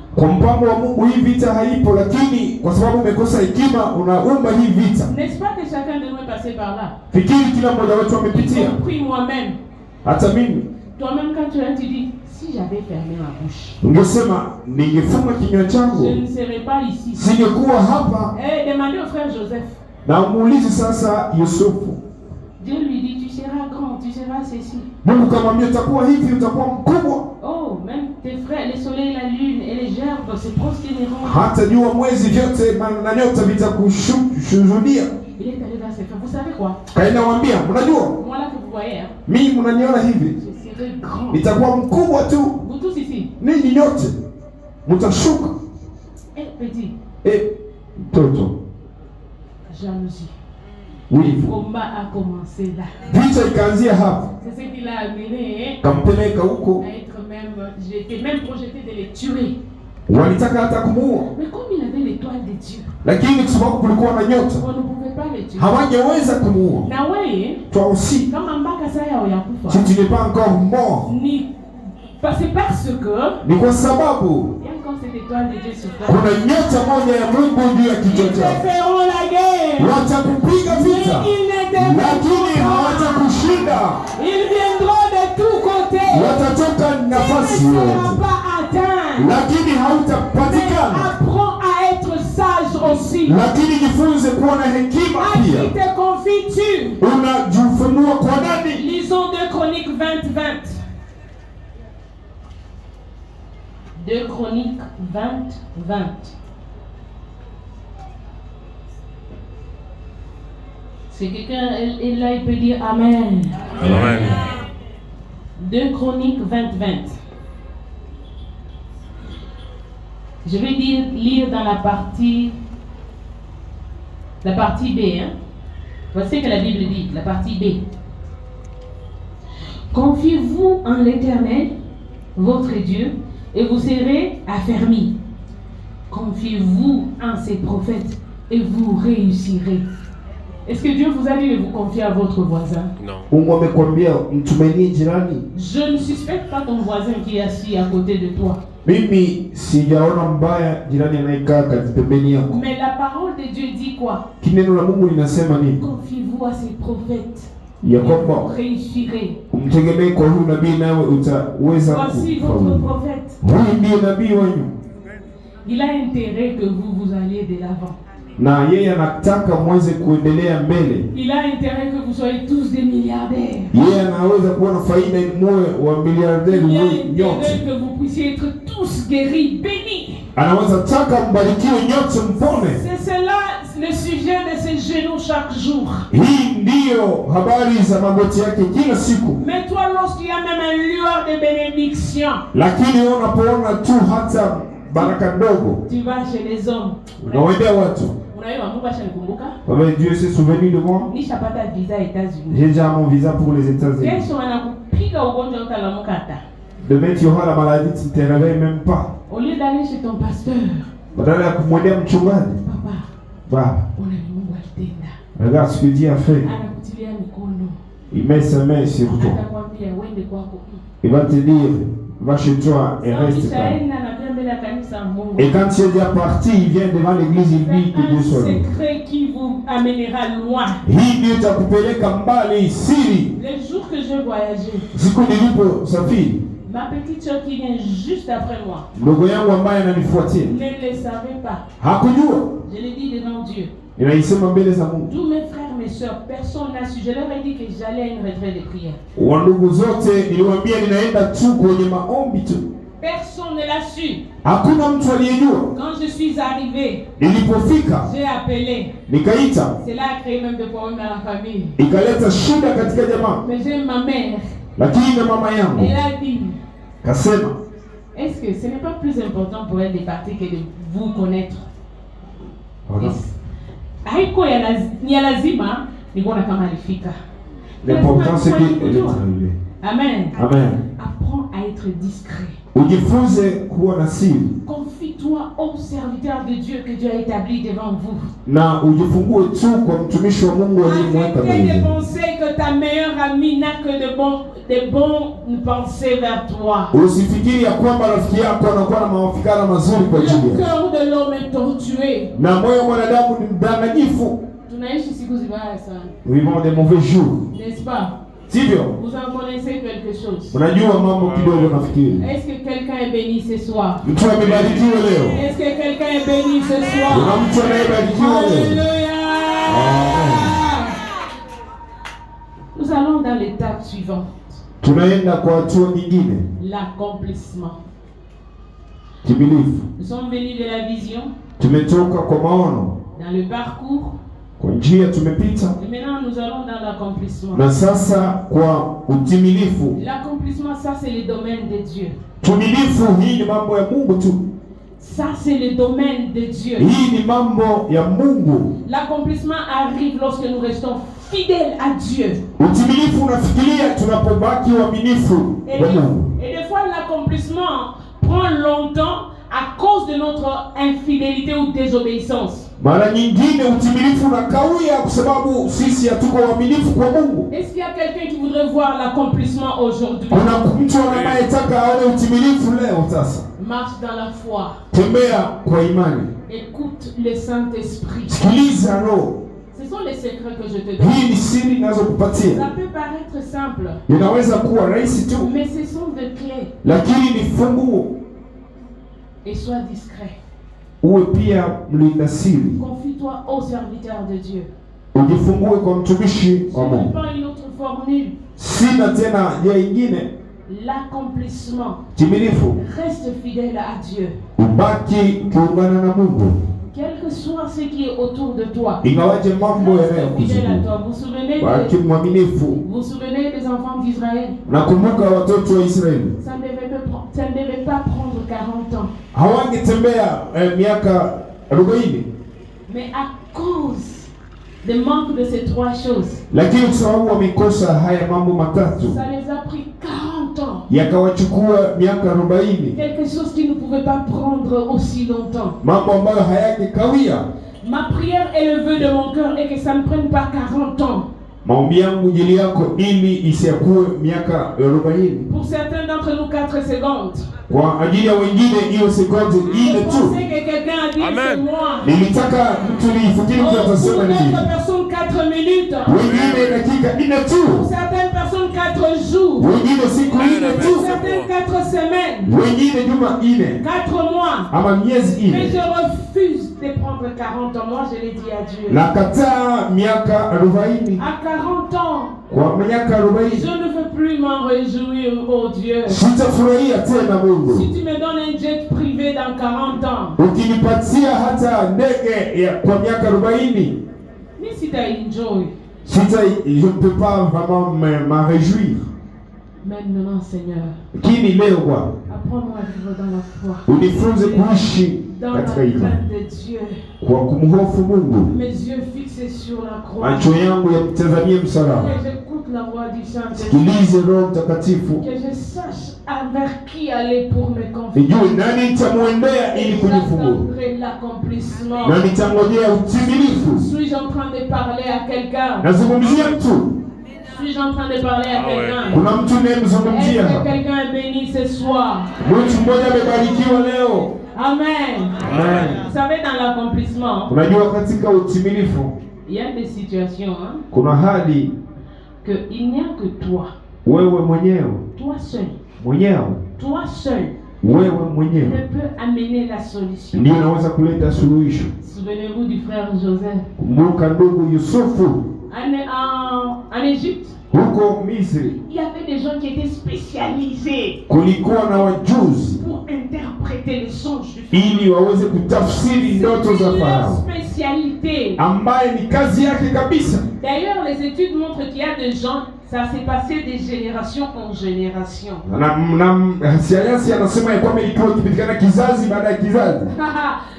Speaker 3: N'est-ce pas que chacun de nous est passé par là? Y compris moi-même. Toi-même, quand tu dis, si j'avais fermé ma bouche, je ne serais pas ici. Demandez au frère Joseph. Dieu lui dit, tu seras grand, tu seras ceci. Oh, même tes frères, les soleils, la lune et les gerbes se prosterneront. Il est allé vers ses frères. Vous savez quoi? Moi là que vous voyez, hein? Je serai grand. Vous tous ici. Et petit. Jalousie.
Speaker 2: Oui.
Speaker 3: Le combat a commencé là. C'est ce qu'il a amené à être même jeté, même projeté de les tuer. Mais comme il avait l'étoile de Dieu, on ne pouvait pas les tuer. Na wewe, kama mpaka saa yakufa,
Speaker 2: si tu n'es pas encore mort,
Speaker 3: c'est parce que il y a encore cette étoile de Dieu sur toi. Ils te feront la guerre, mais ils ne te ils viendront de tous côtés. Tu ne seras pas atteint. Mais apprends à être sage aussi. À qui te confies-tu? Lisons 2 Chroniques 20:20. 2 Chroniques 20:20. C'est quelqu'un, et là il peut dire Amen.
Speaker 1: Amen.
Speaker 3: 2 Chroniques 20:20. Je vais lire dans la partie B. Hein? Voici ce que la Bible dit, la partie B. Confiez-vous en l'Éternel, votre Dieu, et vous serez affermis. Confiez-vous en ses prophètes et vous réussirez. Est-ce que Dieu vous a dit de vous confier à votre voisin?
Speaker 1: Non.
Speaker 3: Je ne suspecte pas ton voisin qui est assis à côté de toi. Mais la parole de Dieu dit quoi? Confiez-vous à ses prophètes. Vous réussirez. Voici votre prophète. Il a intérêt que vous alliez de l'avant. Il a intérêt que vous soyez tous des milliardaires. Il a intérêt que vous puissiez être tous guéris, bénis. C'est cela le sujet de ses genoux chaque jour. Mais toi, lorsqu'il y a même un lueur de bénédiction, tu vas chez les hommes.
Speaker 2: Dieu s'est souvenu de moi. J'ai déjà mon visa pour les États-Unis. Demain tu auras la maladie, tu ne te réveilles même pas.
Speaker 3: Au lieu d'aller chez ton pasteur,
Speaker 2: papa, regarde ce que Dieu a fait. Il met sa main sur toi. Il va te dire, va chez toi et reste calme. Et quand tu es déjà parti, il vient devant l'église, il dit que Dieu soit là.
Speaker 3: C'est un secret qui vous amènera loin. Les jours que je voyageais, ma petite soeur qui vient juste après moi ne le savait pas. Je l'ai dit devant Dieu. Tous mes frères, mes soeurs, personne n'a su. Je leur ai dit que j'allais à une retraite de prière. Personne ne l'a su. Quand je suis arrivé, j'ai appelé. Cela a créé même des problèmes dans la famille. Mais j'aime ma mère. Elle a dit, est-ce que ce n'est pas plus important pour elle de partir que de vous connaître?
Speaker 2: L'important c'est qu'elle est arrivée.
Speaker 3: Amen.
Speaker 2: Amen.
Speaker 3: Apprends à être discret. Confie-toi au serviteur de Dieu que Dieu a établi devant vous. Arrêtez de penser que ta meilleure amie n'a que de bonnes pensées vers toi. Le cœur de l'homme est tortué.
Speaker 2: Nous vivons des mauvais jours.
Speaker 3: N'est-ce pas? Vous en connaissez quelque chose. Est-ce que quelqu'un est béni ce soir? Est-ce que quelqu'un est béni ce soir? Alléluia. Nous allons dans l'étape suivante. L'accomplissement. Nous sommes venus de la vision. Dans le parcours. Et maintenant nous allons dans l'accomplissement. L'accomplissement, ça c'est le domaine de Dieu. Ça c'est le domaine de Dieu. L'accomplissement arrive lorsque nous restons fidèles à Dieu. Et des fois l'accomplissement prend longtemps à cause de notre infidélité ou désobéissance. Est-ce qu'il y a quelqu'un qui voudrait voir l'accomplissement aujourd'hui? Marche dans la foi. Écoute le Saint-Esprit. Ce sont les secrets que je te donne. Ça peut paraître simple, mais ce sont des clés. Et sois discret. Confie-toi au serviteur de Dieu. Je n'ai pas une autre formule. L'accomplissement. Reste fidèle à Dieu. Quel que soit ce qui est autour de toi, reste fidèle à toi. Vous vous souvenez des enfants d'Israël? Ça ne devait pas prendre 40 ans. Mais à cause de manque de ces trois choses.
Speaker 2: Lakini kwa sababu wamekosa haya mambo matatu,
Speaker 3: Ça les a pris 40 ans.
Speaker 2: yakawachukua miaka 40.
Speaker 3: Quelque chose qui ne pouvait pas prendre aussi longtemps.
Speaker 2: Mambo ambayo hayakikawia.
Speaker 3: Ma prière et le vœu de mon cœur est que ça ne prenne pas 40 ans.
Speaker 2: Maombi yangu jili yako ili isiakue miaka 40.
Speaker 3: Pour certains d'entre nous 4 secondes.
Speaker 2: Kwa ajili ya wengine hiyo sekunde ile tu.
Speaker 3: Amen.
Speaker 2: Nilitaka mtu nifikiri mtu atasema nini.
Speaker 3: Pour d'autres personnes 4 minutes.
Speaker 2: Wengine dakika 4 tu.
Speaker 3: Pour certaines personnes 4 jours.
Speaker 2: Wengine siku 4 tu.
Speaker 3: Pour certaines 4 semaines.
Speaker 2: Wengine juma 4.
Speaker 3: 4 mois.
Speaker 2: Ama miezi 4.
Speaker 3: Mais je refuse de prendre 40 ans. Moi je l'ai dit à Dieu.
Speaker 2: Nakataa miaka 40.
Speaker 3: À 40 ans.
Speaker 2: Kwa miaka 40.
Speaker 3: Je ne veux plus m'en réjouir, oh Dieu.
Speaker 2: Sitafurahia tena Mungu.
Speaker 3: Si tu me donnes un jet privé dans 40 ans.
Speaker 2: Ukinipatia hata ndege kwa miaka 40.
Speaker 3: Mais si tu as enjoy.
Speaker 2: Je ne peux pas vraiment m'en réjouir.
Speaker 3: Maintenant, Seigneur.
Speaker 2: Lakini leo Bwana,
Speaker 3: apprends-moi à vivre dans la foi.
Speaker 2: Unifunze kuishi katika imani. Kwa kumhofu Mungu.
Speaker 3: Mes yeux fixés sur la croix.
Speaker 2: Macho yangu yamtazamie msalaba.
Speaker 3: Que j'écoute la voix du Saint-Esprit.
Speaker 2: Sikilize Roho Mtakatifu.
Speaker 3: Que je sache envers qui aller pour me confier.
Speaker 2: Nijue nani nitamwendea ili kujifungua.
Speaker 3: L'accomplissement.
Speaker 2: Na nitangojea utimilifu.
Speaker 3: Suis-je en train de parler à quelqu'un?
Speaker 2: Nazungumzia mtu.
Speaker 3: Suis-je en train de parler à quelqu'un?
Speaker 2: Kuna mtu anayemzungumzia.
Speaker 3: Est-ce que quelqu'un est béni ce soir?
Speaker 2: Mtu mmoja amebarikiwa leo.
Speaker 3: Amen.
Speaker 2: Amen.
Speaker 3: Vous savez, dans l'accomplissement,
Speaker 2: unajua katika utimilifu,
Speaker 3: il y a des situations,
Speaker 2: kuna hali
Speaker 3: que il n'y a que toi.
Speaker 2: Wewe mwenyewe.
Speaker 3: Toi seul.
Speaker 2: Mwenyewe.
Speaker 3: Toi seul.
Speaker 2: Wewe mwenyewe.
Speaker 3: Ne peut amener la solution.
Speaker 2: Ndio unaweza kuleta suluhisho.
Speaker 3: Souvenez-vous du frère Joseph.
Speaker 2: Kumbuka ndugu Yusufu.
Speaker 3: En Égypte.
Speaker 2: Huko Misri.
Speaker 3: Il y avait des gens qui étaient spécialisés.
Speaker 2: Kulikuwa na wajuzi.
Speaker 3: Pour interpréter les songes du
Speaker 2: Pharaon. Ili waweze kutafsiri ndoto za Farao.
Speaker 3: Spécialité.
Speaker 2: Ambaye ni kazi yake kabisa.
Speaker 3: D'ailleurs, les études montrent qu'il y a des gens, ça s'est passé des générations en génération.
Speaker 2: Sayansi anasema kwamba ilikuwa ikipitikana kizazi baada ya kizazi.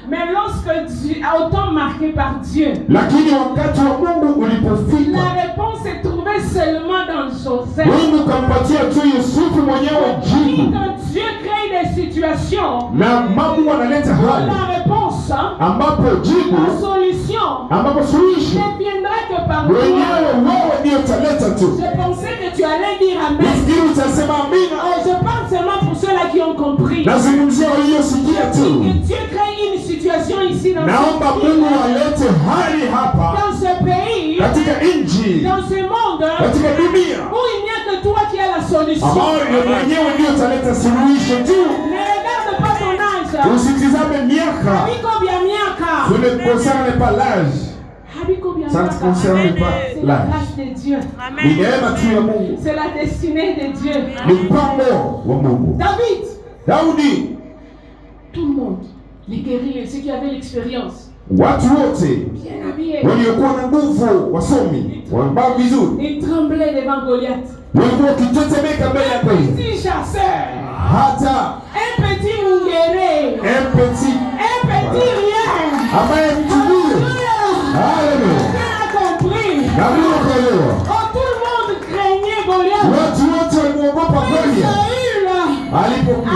Speaker 3: Mais lorsque Dieu, au temps marqué par Dieu,
Speaker 2: lakini wakati wa Mungu ulipofika,
Speaker 3: la réponse est trouvée seulement dans Joseph.
Speaker 2: Mungu kampatia tu Yusufu mwenyewe jibu.
Speaker 3: Quand Dieu crée des situations,
Speaker 2: na Mungu analeta hali,
Speaker 3: la réponse,
Speaker 2: ambapo jibu,
Speaker 3: la solution,
Speaker 2: ambapo solution,
Speaker 3: ne viendra que par toi.
Speaker 2: wewe ndio utaleta tu.
Speaker 3: Je pensais que tu allais dire amen.
Speaker 2: Nafikiri utasema amina.
Speaker 3: Je parle seulement pour ceux-là qui ont compris.
Speaker 2: Nazungumzia waliosikia tu.
Speaker 3: Que Dieu crée une situation ici dans
Speaker 2: naomba Mungu alete hali hapa,
Speaker 3: dans ce pays,
Speaker 2: katika nchi,
Speaker 3: dans ce monde,
Speaker 2: katika dunia,
Speaker 3: où il n'y a que toi qui as la solution.
Speaker 2: Ambayo mwenyewe ndio utaleta suluhisho tu.
Speaker 3: Ne regarde pas ton âge.
Speaker 2: Usitizame miaka.
Speaker 3: Combien miaka?
Speaker 2: Ce ne concerne pas l'âge. Ça ne concerne pas l'âge.
Speaker 3: C'est la destinée de Dieu.
Speaker 2: David.
Speaker 3: Tout le monde, les guerriers, ceux qui avaient l'expérience,
Speaker 2: watu wote waliokuwa na nguvu, wasomi, wambao vizuri,
Speaker 3: ils tremblaient devant Goliath.
Speaker 2: walikuwa wakitetemeka mbele ya Goliath.
Speaker 3: Petit chasseur,
Speaker 2: hata
Speaker 3: un petit mungere,
Speaker 2: un petit
Speaker 3: rien,
Speaker 2: ambaye mtulie. Haleluya. Na Mungu
Speaker 3: tout le monde craignait Goliath.
Speaker 2: Watu wote waliogopa Goliath. Alipokuja.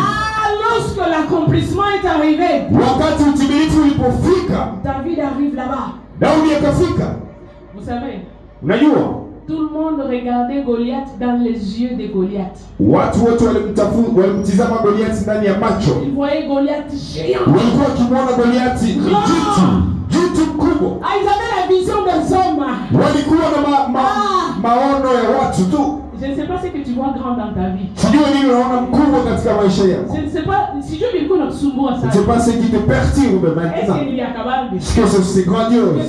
Speaker 3: Lorsque l'accomplissement est arrivé,
Speaker 2: wakati utimilifu ulipofika,
Speaker 3: David arrive là-bas.
Speaker 2: Daudi akafika.
Speaker 3: Vous savez,
Speaker 2: unajua,
Speaker 3: tout le monde regardait Goliath dans les yeux de Goliath.
Speaker 2: Watu wote walimtizama Goliath ndani ya macho.
Speaker 3: Ils voyaient Goliath géant.
Speaker 2: Walikuwa wakimwona Goliath ni jitu kubwa.
Speaker 3: Ils avaient la vision des hommes.
Speaker 2: Walikuwa na maono ya watu tu.
Speaker 3: Je ne sais pas ce que tu vois grand dans ta vie.
Speaker 2: Sijui nini unaona mkubwa katika maisha yako.
Speaker 3: Je ne sais pas si Dieu veut qu'on sumbua ça.
Speaker 2: Je ne sais pas ce qui te perturbe maintenant. Est-ce que c'est grandiose?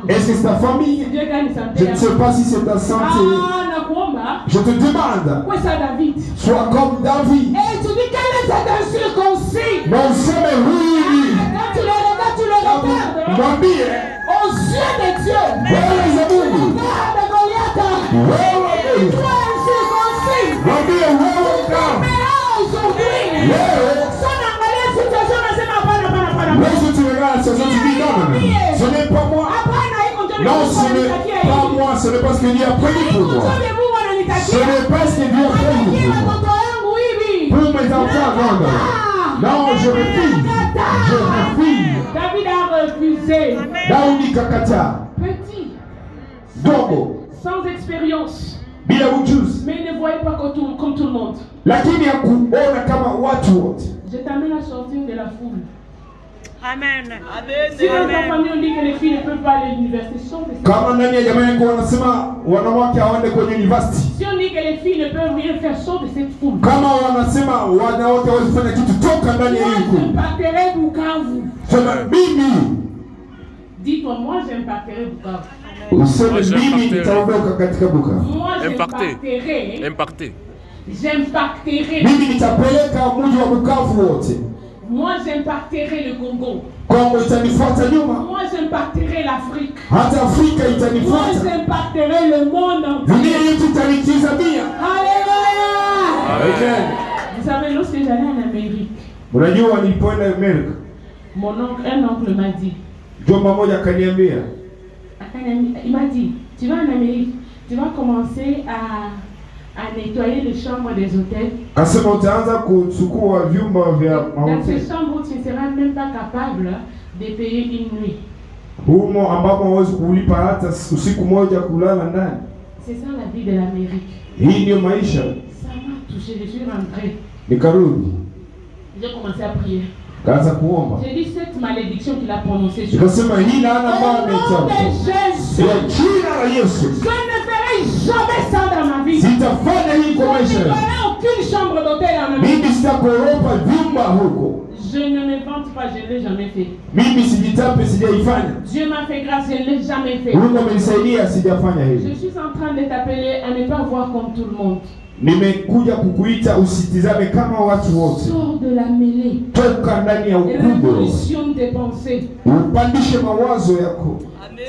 Speaker 2: Est-ce que c'est ta famille? Je ne sais pas si c'est ta santé. Je te demande. Sois comme David.
Speaker 3: Et tu dis quel est cet incirconcis?
Speaker 2: Non, c'est oui.
Speaker 3: Quand tu le regardes,
Speaker 2: Mwambie
Speaker 3: aux yeux de Dieu. Regarde Goliath. Toi incirconcis.
Speaker 2: Mwambie wewe kama.
Speaker 3: Aujourd'hui. Son angalia situation nasema hapana.
Speaker 2: Wewe tu regardes ça, tu dis non. Ce n'est pas moi.
Speaker 3: Hapana iko ndio.
Speaker 2: Non,
Speaker 1: que Dieu a prévu pour moi. Ce n'est pas ce que Dieu a prévu pour moi. Pour mes enfants, non, je refuse. Je refuse.
Speaker 3: David a refusé.
Speaker 1: Daudi kakata.
Speaker 3: Petit.
Speaker 1: Dogo.
Speaker 3: Sans expérience.
Speaker 1: Bila ujuzi.
Speaker 3: Mais il ne voyait pas comme tout le monde.
Speaker 1: Lakini hakuona kama watu wote.
Speaker 3: Je t'amène à sortir de la foule.
Speaker 4: Amen.
Speaker 3: Si dans ta famille on dit que les filles ne peuvent pas aller à l'université, sont des...
Speaker 1: Kama ndani ya jamaa yako wanasema wanawake hawaende kwenye university.
Speaker 3: Si on dit que les filles ne peuvent rien faire, sont de cette foule.
Speaker 1: Kama wanasema wanawake hawezi kufanya kitu, toka ndani ya hii kundi.
Speaker 3: Moi j'impartirai Bukavu.
Speaker 1: Sema mimi.
Speaker 3: Dis-toi, moi j'impartirai Bukavu.
Speaker 1: Useme mimi nitaondoka katika Bukavu.
Speaker 3: Moi j'impartirai.
Speaker 4: Impacté.
Speaker 3: J'impartirai.
Speaker 1: Mimi nitapeleka mji wa Bukavu wote.
Speaker 3: Moi j'impartirai le Congo.
Speaker 1: Kongo itanifuata nyuma.
Speaker 3: Moi j'impartirai l'Afrique.
Speaker 1: Hata Afrika
Speaker 3: Moi
Speaker 1: itanifuata.
Speaker 3: j'impartirai le monde entier.
Speaker 1: Dunia yetu itanitizamia.
Speaker 3: Alléluia.
Speaker 1: Amen.
Speaker 3: Vous savez, lorsque j'allais en Amérique,
Speaker 1: Unajua nilipoenda Amerika,
Speaker 3: un oncle m'a dit,
Speaker 1: jomba moja akaniambia,
Speaker 3: il m'a dit, tu vas en Amérique, tu vas commencer à nettoyer les chambres des hôtels.
Speaker 1: Kasema utaanza kuchukua vyumba vya
Speaker 3: Dans
Speaker 1: mahoteli.
Speaker 3: ces chambres, tu ne seras même pas capable de payer une nuit.
Speaker 1: Humo ambapo hawezi kulipa hata usiku moja kulala ndani.
Speaker 3: C'est ça la vie de l'Amérique.
Speaker 1: Hii ndio maisha.
Speaker 3: Ça m'a touché, je suis rentrée.
Speaker 1: Nikarudi,
Speaker 3: J'ai commencé à prier.
Speaker 1: kaanza kuomba.
Speaker 3: J'ai dit cette malédiction qu'il a prononcée sur
Speaker 1: Nikasema hii laana ambayo
Speaker 3: au nom de
Speaker 1: ametamka.
Speaker 3: Jésus,
Speaker 1: Kwa jina la Yesu.
Speaker 3: je ne ferai jamais ça dans ma vie.
Speaker 1: Sitafanya hii
Speaker 3: Je
Speaker 1: kwa
Speaker 3: ne
Speaker 1: maisha yangu.
Speaker 3: ferai aucune chambre d'hôtel en Amérique.
Speaker 1: Mimi sitakoropa vyumba huko.
Speaker 3: Je ne me vante pas, je ne l'ai jamais fait.
Speaker 1: Mimi sijitape, sijaifanya.
Speaker 3: Dieu m'a fait grâce, je ne l'ai jamais fait.
Speaker 1: Mungu amenisaidia, sijafanya
Speaker 3: Je
Speaker 1: hivi.
Speaker 3: suis en train de t'appeler à ne pas voir comme tout le monde.
Speaker 1: Nimekuja kukuita usitizame kama watu wote.
Speaker 3: Sors de la mêlée.
Speaker 1: Toka ndani ya ukubwa.
Speaker 3: Révolutionne tes pensées.
Speaker 1: Upandishe mawazo yako.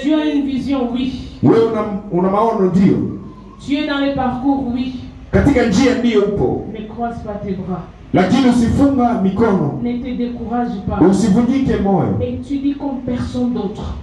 Speaker 3: Tu as une vision, oui.
Speaker 1: Wewe una maono ndio.
Speaker 3: Tu es dans les parcours, oui.
Speaker 1: Katika njia ndio upo.
Speaker 3: Ne croise pas tes bras.
Speaker 1: Lakini usifunga mikono.
Speaker 3: Ne te décourage pas.
Speaker 1: Usivunjike moyo.
Speaker 3: Étudie comme personne d'autre.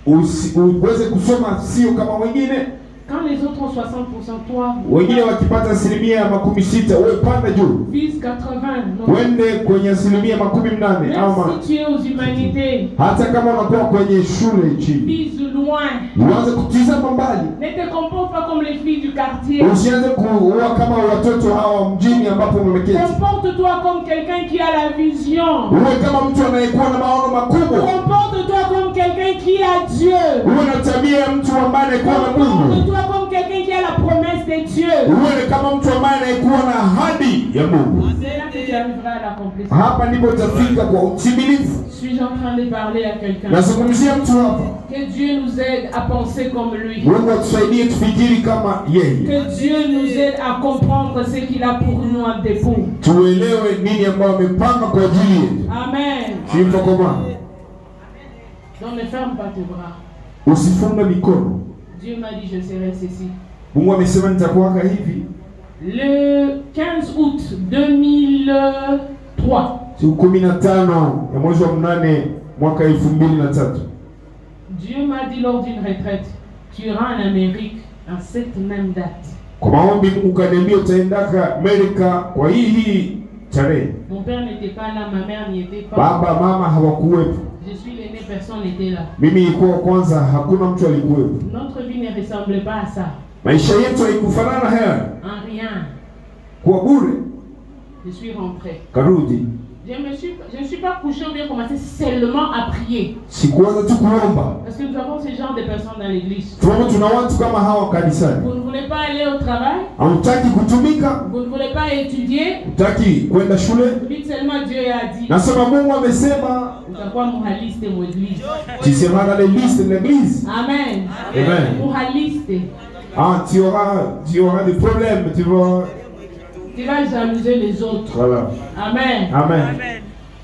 Speaker 1: Uweze kusoma sio kama wengine.
Speaker 3: Quand les autres ont 60%, toi,
Speaker 1: Wengine wakipata 60%, wewe panda juu.
Speaker 3: vise 80%.
Speaker 1: Wende kwenye 80%
Speaker 3: Même
Speaker 1: ama
Speaker 3: si tu es aux humanités,
Speaker 1: hata kama unakuwa kwenye shule chini.
Speaker 3: vise loin.
Speaker 1: Uanze kutizama mbali.
Speaker 3: Ne te comporte pas comme les filles du quartier.
Speaker 1: Usianze kuwa kama watoto hawa mjini ambapo umeketi.
Speaker 3: Comporte-toi comme quelqu'un qui a la vision.
Speaker 1: Uwe kama mtu anayekuwa na maono makubwa.
Speaker 3: Comporte-toi comme quelqu'un qui a Dieu.
Speaker 1: Uwe na tabia ya mtu ambaye anayekuwa na Mungu.
Speaker 3: Comporte-toi comme quelqu'un qui a la promesse de Dieu.
Speaker 1: Uwe kama mtu ambaye anayekuwa na ahadi ya Mungu.
Speaker 3: C'est là que tu arriveras à l'accomplissement.
Speaker 1: Hapa ndipo utafika kwa utimilifu.
Speaker 3: Suis-je en train de parler à quelqu'un?
Speaker 1: Nazungumzia mtu hapa.
Speaker 3: Que Dieu nous aide à penser comme lui.
Speaker 1: Mungu atusaidie tufikiri kama yeye.
Speaker 3: Que Dieu nous aide à comprendre ce qu'il a pour nous en dépôt.
Speaker 1: Tuelewe nini ambayo amepanga kwa ajili yetu.
Speaker 3: Amen.
Speaker 1: Sifa kwa Bwana.
Speaker 3: Donc ne ferme pas tes bras.
Speaker 1: Usifunge mikono.
Speaker 3: Dieu m'a dit je serai ceci.
Speaker 1: Mungu amesema nitakuwaka hivi.
Speaker 3: Le 15 août 2003.
Speaker 1: Siku 15 ya mwezi wa 8 mwaka 2003.
Speaker 3: Dieu m'a dit lors d'une retraite, tu iras en Amérique en cette même date.
Speaker 1: Kwa maombi Mungu kaniambia utaendaka Amerika kwa hii tarehe.
Speaker 3: Mon père n'était pas là, ma mère n'y était pas.
Speaker 1: Baba mama hawakuwepo.
Speaker 3: Je suis l'aîné, personne n'était là.
Speaker 1: Mimi nilikuwa kwanza, hakuna mtu alikuwepo.
Speaker 3: Notre vie ne ressemblait pas à ça.
Speaker 1: Maisha yetu haikufanana haya.
Speaker 3: En rien.
Speaker 1: Kwa bure.
Speaker 3: Je suis rentré.
Speaker 1: Karudi.
Speaker 3: Je ne suis pas couché ou bien commencé seulement à prier.
Speaker 1: Sikuanza tu kuomba.
Speaker 3: Parce que nous avons ce genre de personnes dans l'église.
Speaker 1: Tuna watu kama hawa kanisani.
Speaker 3: Vous ne voulez pas aller au travail.
Speaker 1: Hamtaki kutumika.
Speaker 3: Vous ne voulez pas étudier.
Speaker 1: Hutaki kwenda shule.
Speaker 3: Vous dites seulement Dieu a dit.
Speaker 1: Nasema Mungu amesema.
Speaker 3: Utakuwa muhaliste mu église.
Speaker 1: Tu seras dans les listes de l'église.
Speaker 3: Amen.
Speaker 1: Amen.
Speaker 3: Muhaliste.
Speaker 1: Ah, tu auras des problèmes, tu vas
Speaker 3: jalouser les autres.
Speaker 1: Voilà.
Speaker 3: Amen.
Speaker 1: Amen.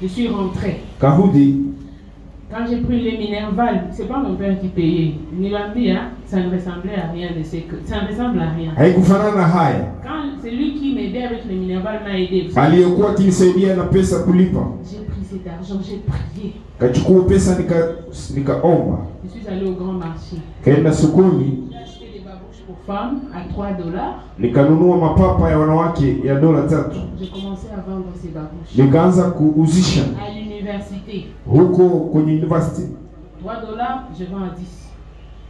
Speaker 3: Je suis rentré.
Speaker 1: Kahudi.
Speaker 3: Quand j'ai pris les Minerval, c'est pas mon père qui payait. Il m'a dit, hein, ça ne ressemblait à rien de ça ne ressemble à rien.
Speaker 1: Haikufanana haya.
Speaker 3: Quand c'est lui qui m'aidait avec les Minerval m'a aidé.
Speaker 1: Aliyekuwa akinisaidia na pesa kulipa.
Speaker 3: J'ai pris cet argent, j'ai prié.
Speaker 1: Kachukua pesa nikaomba.
Speaker 3: Je suis allé au grand marché.
Speaker 1: Kaenda sokoni.
Speaker 3: J'ai acheté des babouches pour femmes à $3.
Speaker 2: Nikanunua mapapa ya wanawake ya $3.
Speaker 3: J'ai commencé à vendre ces babouches.
Speaker 2: Nikaanza kuuzisha
Speaker 3: à l'université.
Speaker 2: Huko kwenye university.
Speaker 3: $3, je vends à 10.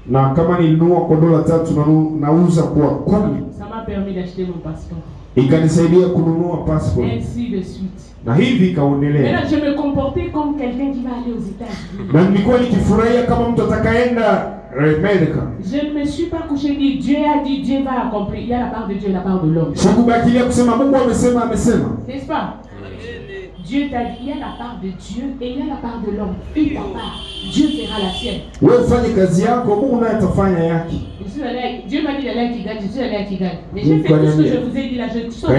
Speaker 2: Na kama nilinunua kwa $3 nauza kwa 10.
Speaker 3: Ça m'a permis d'acheter mon passeport.
Speaker 2: Ikanisaidia kununua passport.
Speaker 3: Ainsi de suite.
Speaker 2: Na hivi kaendelea.
Speaker 3: Maintenant je me comportais comme quelqu'un qui va aller aux États-Unis.
Speaker 2: Na nilikuwa nikifurahia kama mtu atakaenda Amerika.
Speaker 3: Je ne me suis pas couché dit Dieu a dit, Dieu va accomplir. Il y a la part de Dieu et la part de l'homme.
Speaker 2: Sikubakilia kusema Mungu amesema.
Speaker 3: N'est-ce pas? Dieu t'a dit, il y a la part de Dieu et il y a la part de l'homme. Fais ta part. Dieu fera la sienne.
Speaker 2: Wewe fanye kazi yako, Mungu naye atafanya yake.
Speaker 3: Dieu m'a dit d'aller à Kigali, je suis allé à Kigali. Mais j'ai fait tout ce que je vous ai dit là, je saute.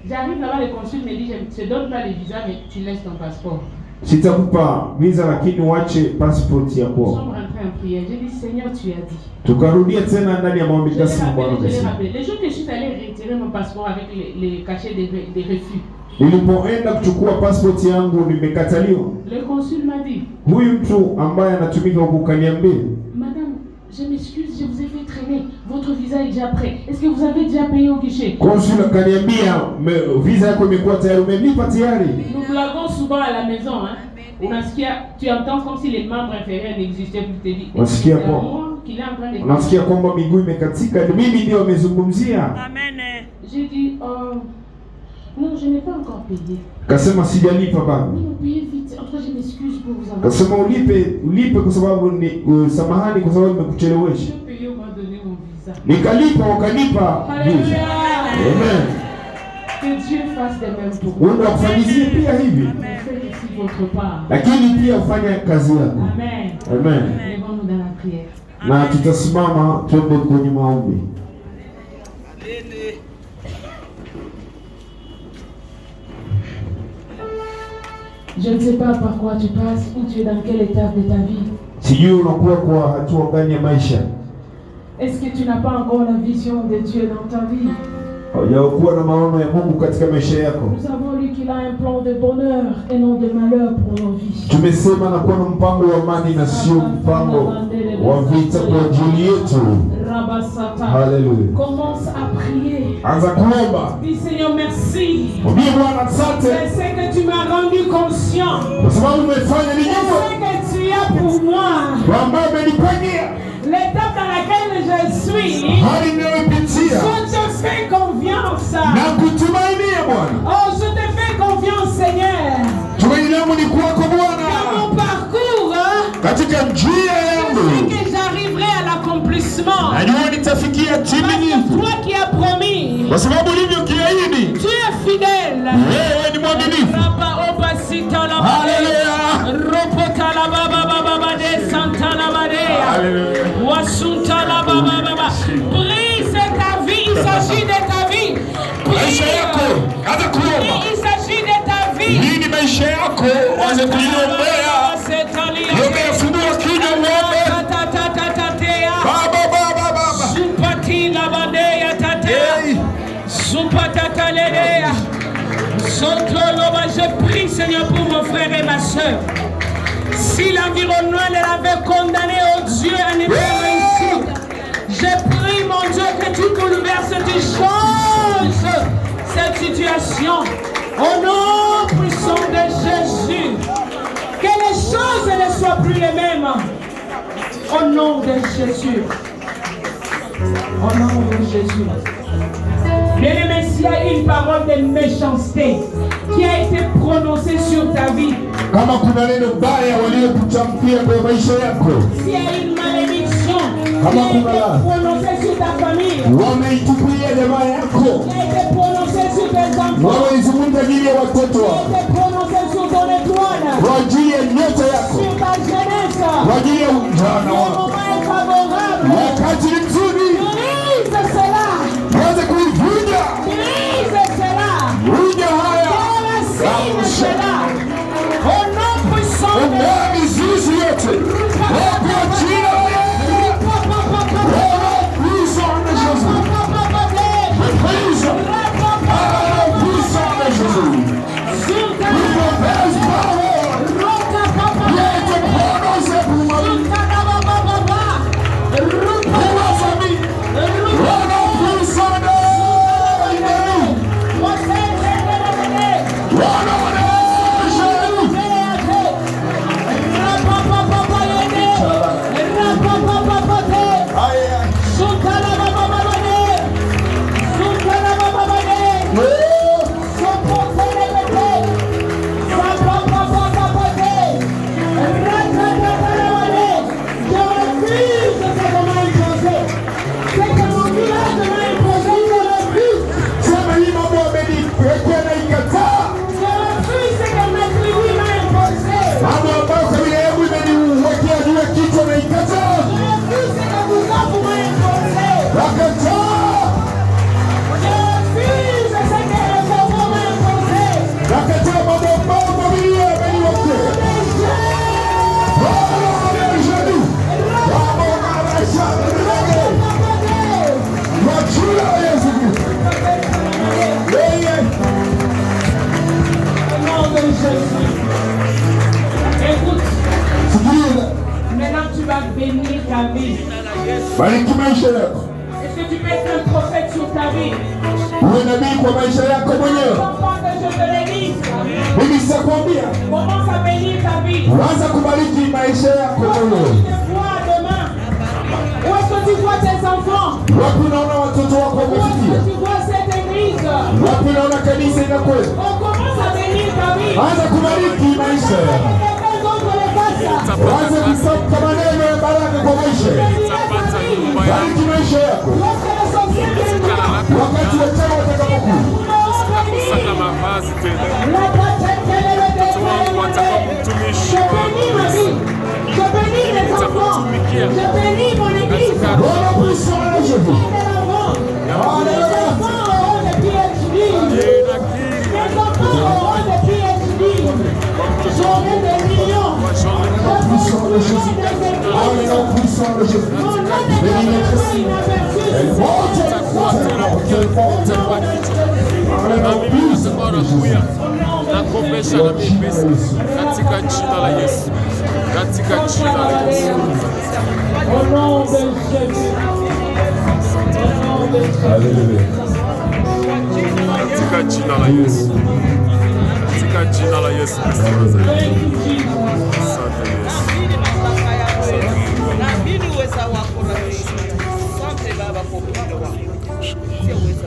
Speaker 3: J'arrive là-bas, le consul me dit, je ne te donne pas le visa, mais tu laisses ton passeport.
Speaker 2: Sitakupa visa lakini uache passport yako.
Speaker 3: Nous sommes rentrés en prière. J'ai dit, Seigneur, tu as dit.
Speaker 2: Tukarudia tena ndani ya maombi kasi Bwana amesema.
Speaker 3: Les jours que je suis allé retirer mon passeport avec les cachets des refus.
Speaker 2: Nilipoenda kuchukua passport yangu nimekataliwa.
Speaker 3: Le consul m'a dit.
Speaker 2: Huyu mtu ambaye anatumika huko kaniambia,
Speaker 3: Madame, je m'excuse, je vous ai fait traîner. Votre visa est déjà prêt. Est-ce que vous avez déjà payé au guichet?
Speaker 2: Consul akaniambia, visa yako imekuwa tayari, umelipa tayari.
Speaker 3: Nous blaguons souvent à la maison, hein. Tu entends comme si les membres inférieurs n'existaient plus.
Speaker 2: Unasikia kwamba miguu imekatika, mimi ndio amezungumzia.
Speaker 3: Amen. J'ai dit, non, je n'ai pas encore payé.
Speaker 2: Kasema sijalipa bado.
Speaker 3: Non, payez vite. En tout cas, je m'excuse pour vous avoir.
Speaker 2: Kasema ulipe kwa sababu ni samahani kwa sababu nimekuchelewesha.
Speaker 3: Je payé, on m'a donné mon visa.
Speaker 2: Nikalipa wakanipa.
Speaker 3: Alléluia.
Speaker 2: Amen.
Speaker 3: Que Dieu fasse de même pour vous.
Speaker 2: Mungu akufanyizie pia hivi.
Speaker 3: Faites aussi votre part.
Speaker 2: Lakini pia ufanye kazi yako.
Speaker 3: Amen.
Speaker 2: Amen.
Speaker 3: Levons-nous dans la prière.
Speaker 2: Na tutasimama twende kwenye maombi.
Speaker 3: Je ne sais pas par quoi tu passes ou tu es dans quelle étape de ta vie.
Speaker 2: Sijui unakuwa kwa hatua gani ya maisha.
Speaker 3: Est-ce que tu n'as pas encore la vision de Dieu dans ta vie?
Speaker 2: Haujakuwa na maono ya Mungu katika maisha yako.
Speaker 3: Nous avons lu qu'il a un plan de bonheur et non de malheur pour nos vies.
Speaker 2: Tumesema na kuwa na mpango wa amani na sio mpango wa vita kwa ajili yetu. Hallelujah.
Speaker 3: Commence à prier.
Speaker 2: Anza kuomba.
Speaker 3: Dis Seigneur merci.
Speaker 2: Mwambie Bwana asante.
Speaker 3: Je sais que tu m'as rendu conscient.
Speaker 2: Kwa sababu umefanya nijue.
Speaker 3: Je sais que tu as pour moi.
Speaker 2: Kwamba umenipangia.
Speaker 3: L'étape dans laquelle je suis.
Speaker 2: Hali ninayopitia.
Speaker 3: Je te fais confiance.
Speaker 2: Na kutumainia Bwana.
Speaker 3: Oh, je te fais confiance Seigneur.
Speaker 2: Tumaini langu ni kwako Bwana.
Speaker 3: Dans mon parcours.
Speaker 2: Katika njia yangu.
Speaker 3: Je sais que j'arriverai à l'accomplissement.
Speaker 2: Najua nitafikia timilifu.
Speaker 3: Toi qui as promis.
Speaker 2: Kwa sababu ulivyokiahidi.
Speaker 3: Tu es fidèle.
Speaker 2: Wewe ni mwaminifu.
Speaker 3: Hallelujah. Ropota la baba baba de Santa la Maria.
Speaker 2: Hallelujah.
Speaker 3: Wasunta la baba baba. Brise ta vie, il s'agit de ta vie.
Speaker 2: Maisha yako, hata kuomba.
Speaker 3: Il s'agit de ta vie.
Speaker 2: Nini maisha yako, waze kuiombea. Ombea fungua kinywa uombe. Baba.
Speaker 3: Supati la bandea tatea. Supatata ledea. Je prie Seigneur pour mon frère et ma soeur. Si l'environnement les avait condamnés au Dieu à ne pas réussir, je prie mon Dieu que tu bouleverses, tu changes cette situation. Au nom puissant de Jésus, que les choses ne soient plus les mêmes. Au nom de Jésus. Au nom de Jésus. Bien-aimé, s'il y a une parole de méchanceté qui a été prononcée sur ta vie,
Speaker 2: kama kuna neno baya waliokutamkia kwa maisha yako,
Speaker 3: s'il y a une malédiction qui a été prononcée sur ta famille,
Speaker 2: wameitupia jamaa yako,
Speaker 3: qui a été prononcée sur tes enfants,
Speaker 2: wameizungumza juu ya watoto wako,
Speaker 3: qui a été prononcée sur ton étoile,
Speaker 2: kwa ajili ya nyota yako,
Speaker 3: sur ta jeunesse,
Speaker 2: kwa ajili ya ujana
Speaker 3: le
Speaker 2: wako.
Speaker 3: moment est favorable.
Speaker 2: Wakati ni mzuri,
Speaker 3: Brise cela,
Speaker 2: waweze kuivunja.
Speaker 3: brise cela,
Speaker 2: Vunja haya.
Speaker 3: déracine cela. Au nom puissant de
Speaker 2: Ondoa mizizi yote. Kwa jina la Yesu. Puissant de Jésus. Puissant. Puissant de Jésus. With the best power. Let the pronounce it.
Speaker 3: Maintenant tu vas bénir ta vie. Est-ce que tu peux être un prophète sur ta vie? Comment que je te le dise? Commence à bénir ta vie. Où est-ce que tu vois demain? Où est-ce que tu vois tes enfants? Où est-ce que tu vois cette église? On commence à bénir ta vie. Je bénis les enfants. Je bénis mon église. Les enfants auront des PhD. Les enfants auront des PhD. J'aurai des millions.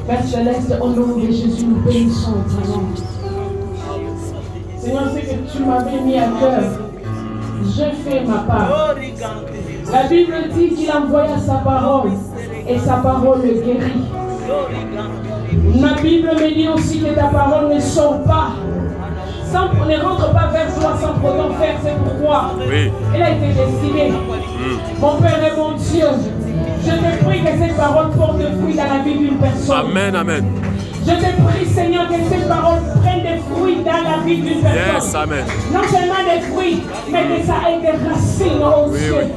Speaker 3: Père Céleste, au nom de Jésus, nous bénissons ton nom. Seigneur, c'est que tu m'avais mis à cœur. Je fais ma part. La Bible dit qu'il envoya sa parole et sa parole le guérit. La Bible me dit aussi que ta parole ne sort pas. Ne rentre pas vers toi sans pourtant faire c'est pourquoi. Oui. Elle a été destinée. Mon Père et mon Dieu, je te prie que cette parole porte fruit dans la vie d'une personne.
Speaker 4: Amen, amen.
Speaker 3: Je te prie, Seigneur, que cette parole prenne des fruits dans la vie d'une personne.
Speaker 4: Yes, amen.
Speaker 3: Non seulement des fruits, mais que ça ait des racines, oh Dieu. Oui.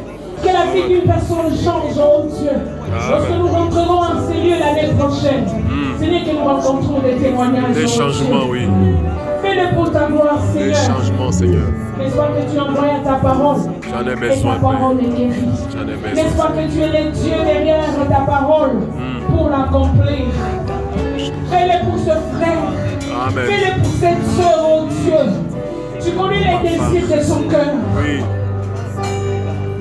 Speaker 3: Que la vie d'une personne change, oh Dieu. Lorsque nous rentrerons en ces lieux l'année prochaine, Seigneur, que nous rencontrons des témoignages.
Speaker 4: Des changements, oui.
Speaker 3: Fais-le pour ta gloire, Seigneur.
Speaker 4: Des changements, Seigneur.
Speaker 3: N'est-ce pas que tu envoies ta parole?
Speaker 4: J'en ai besoin.
Speaker 3: Et ta parole est guérie.
Speaker 4: J'en ai besoin.
Speaker 3: N'est-ce pas que tu es le Dieu derrière ta parole pour l'accomplir? Fais-le pour ce frère.
Speaker 4: Amen.
Speaker 3: Fais-le pour cette soeur, oh Dieu. Tu connais les désirs de son cœur.
Speaker 4: Oui.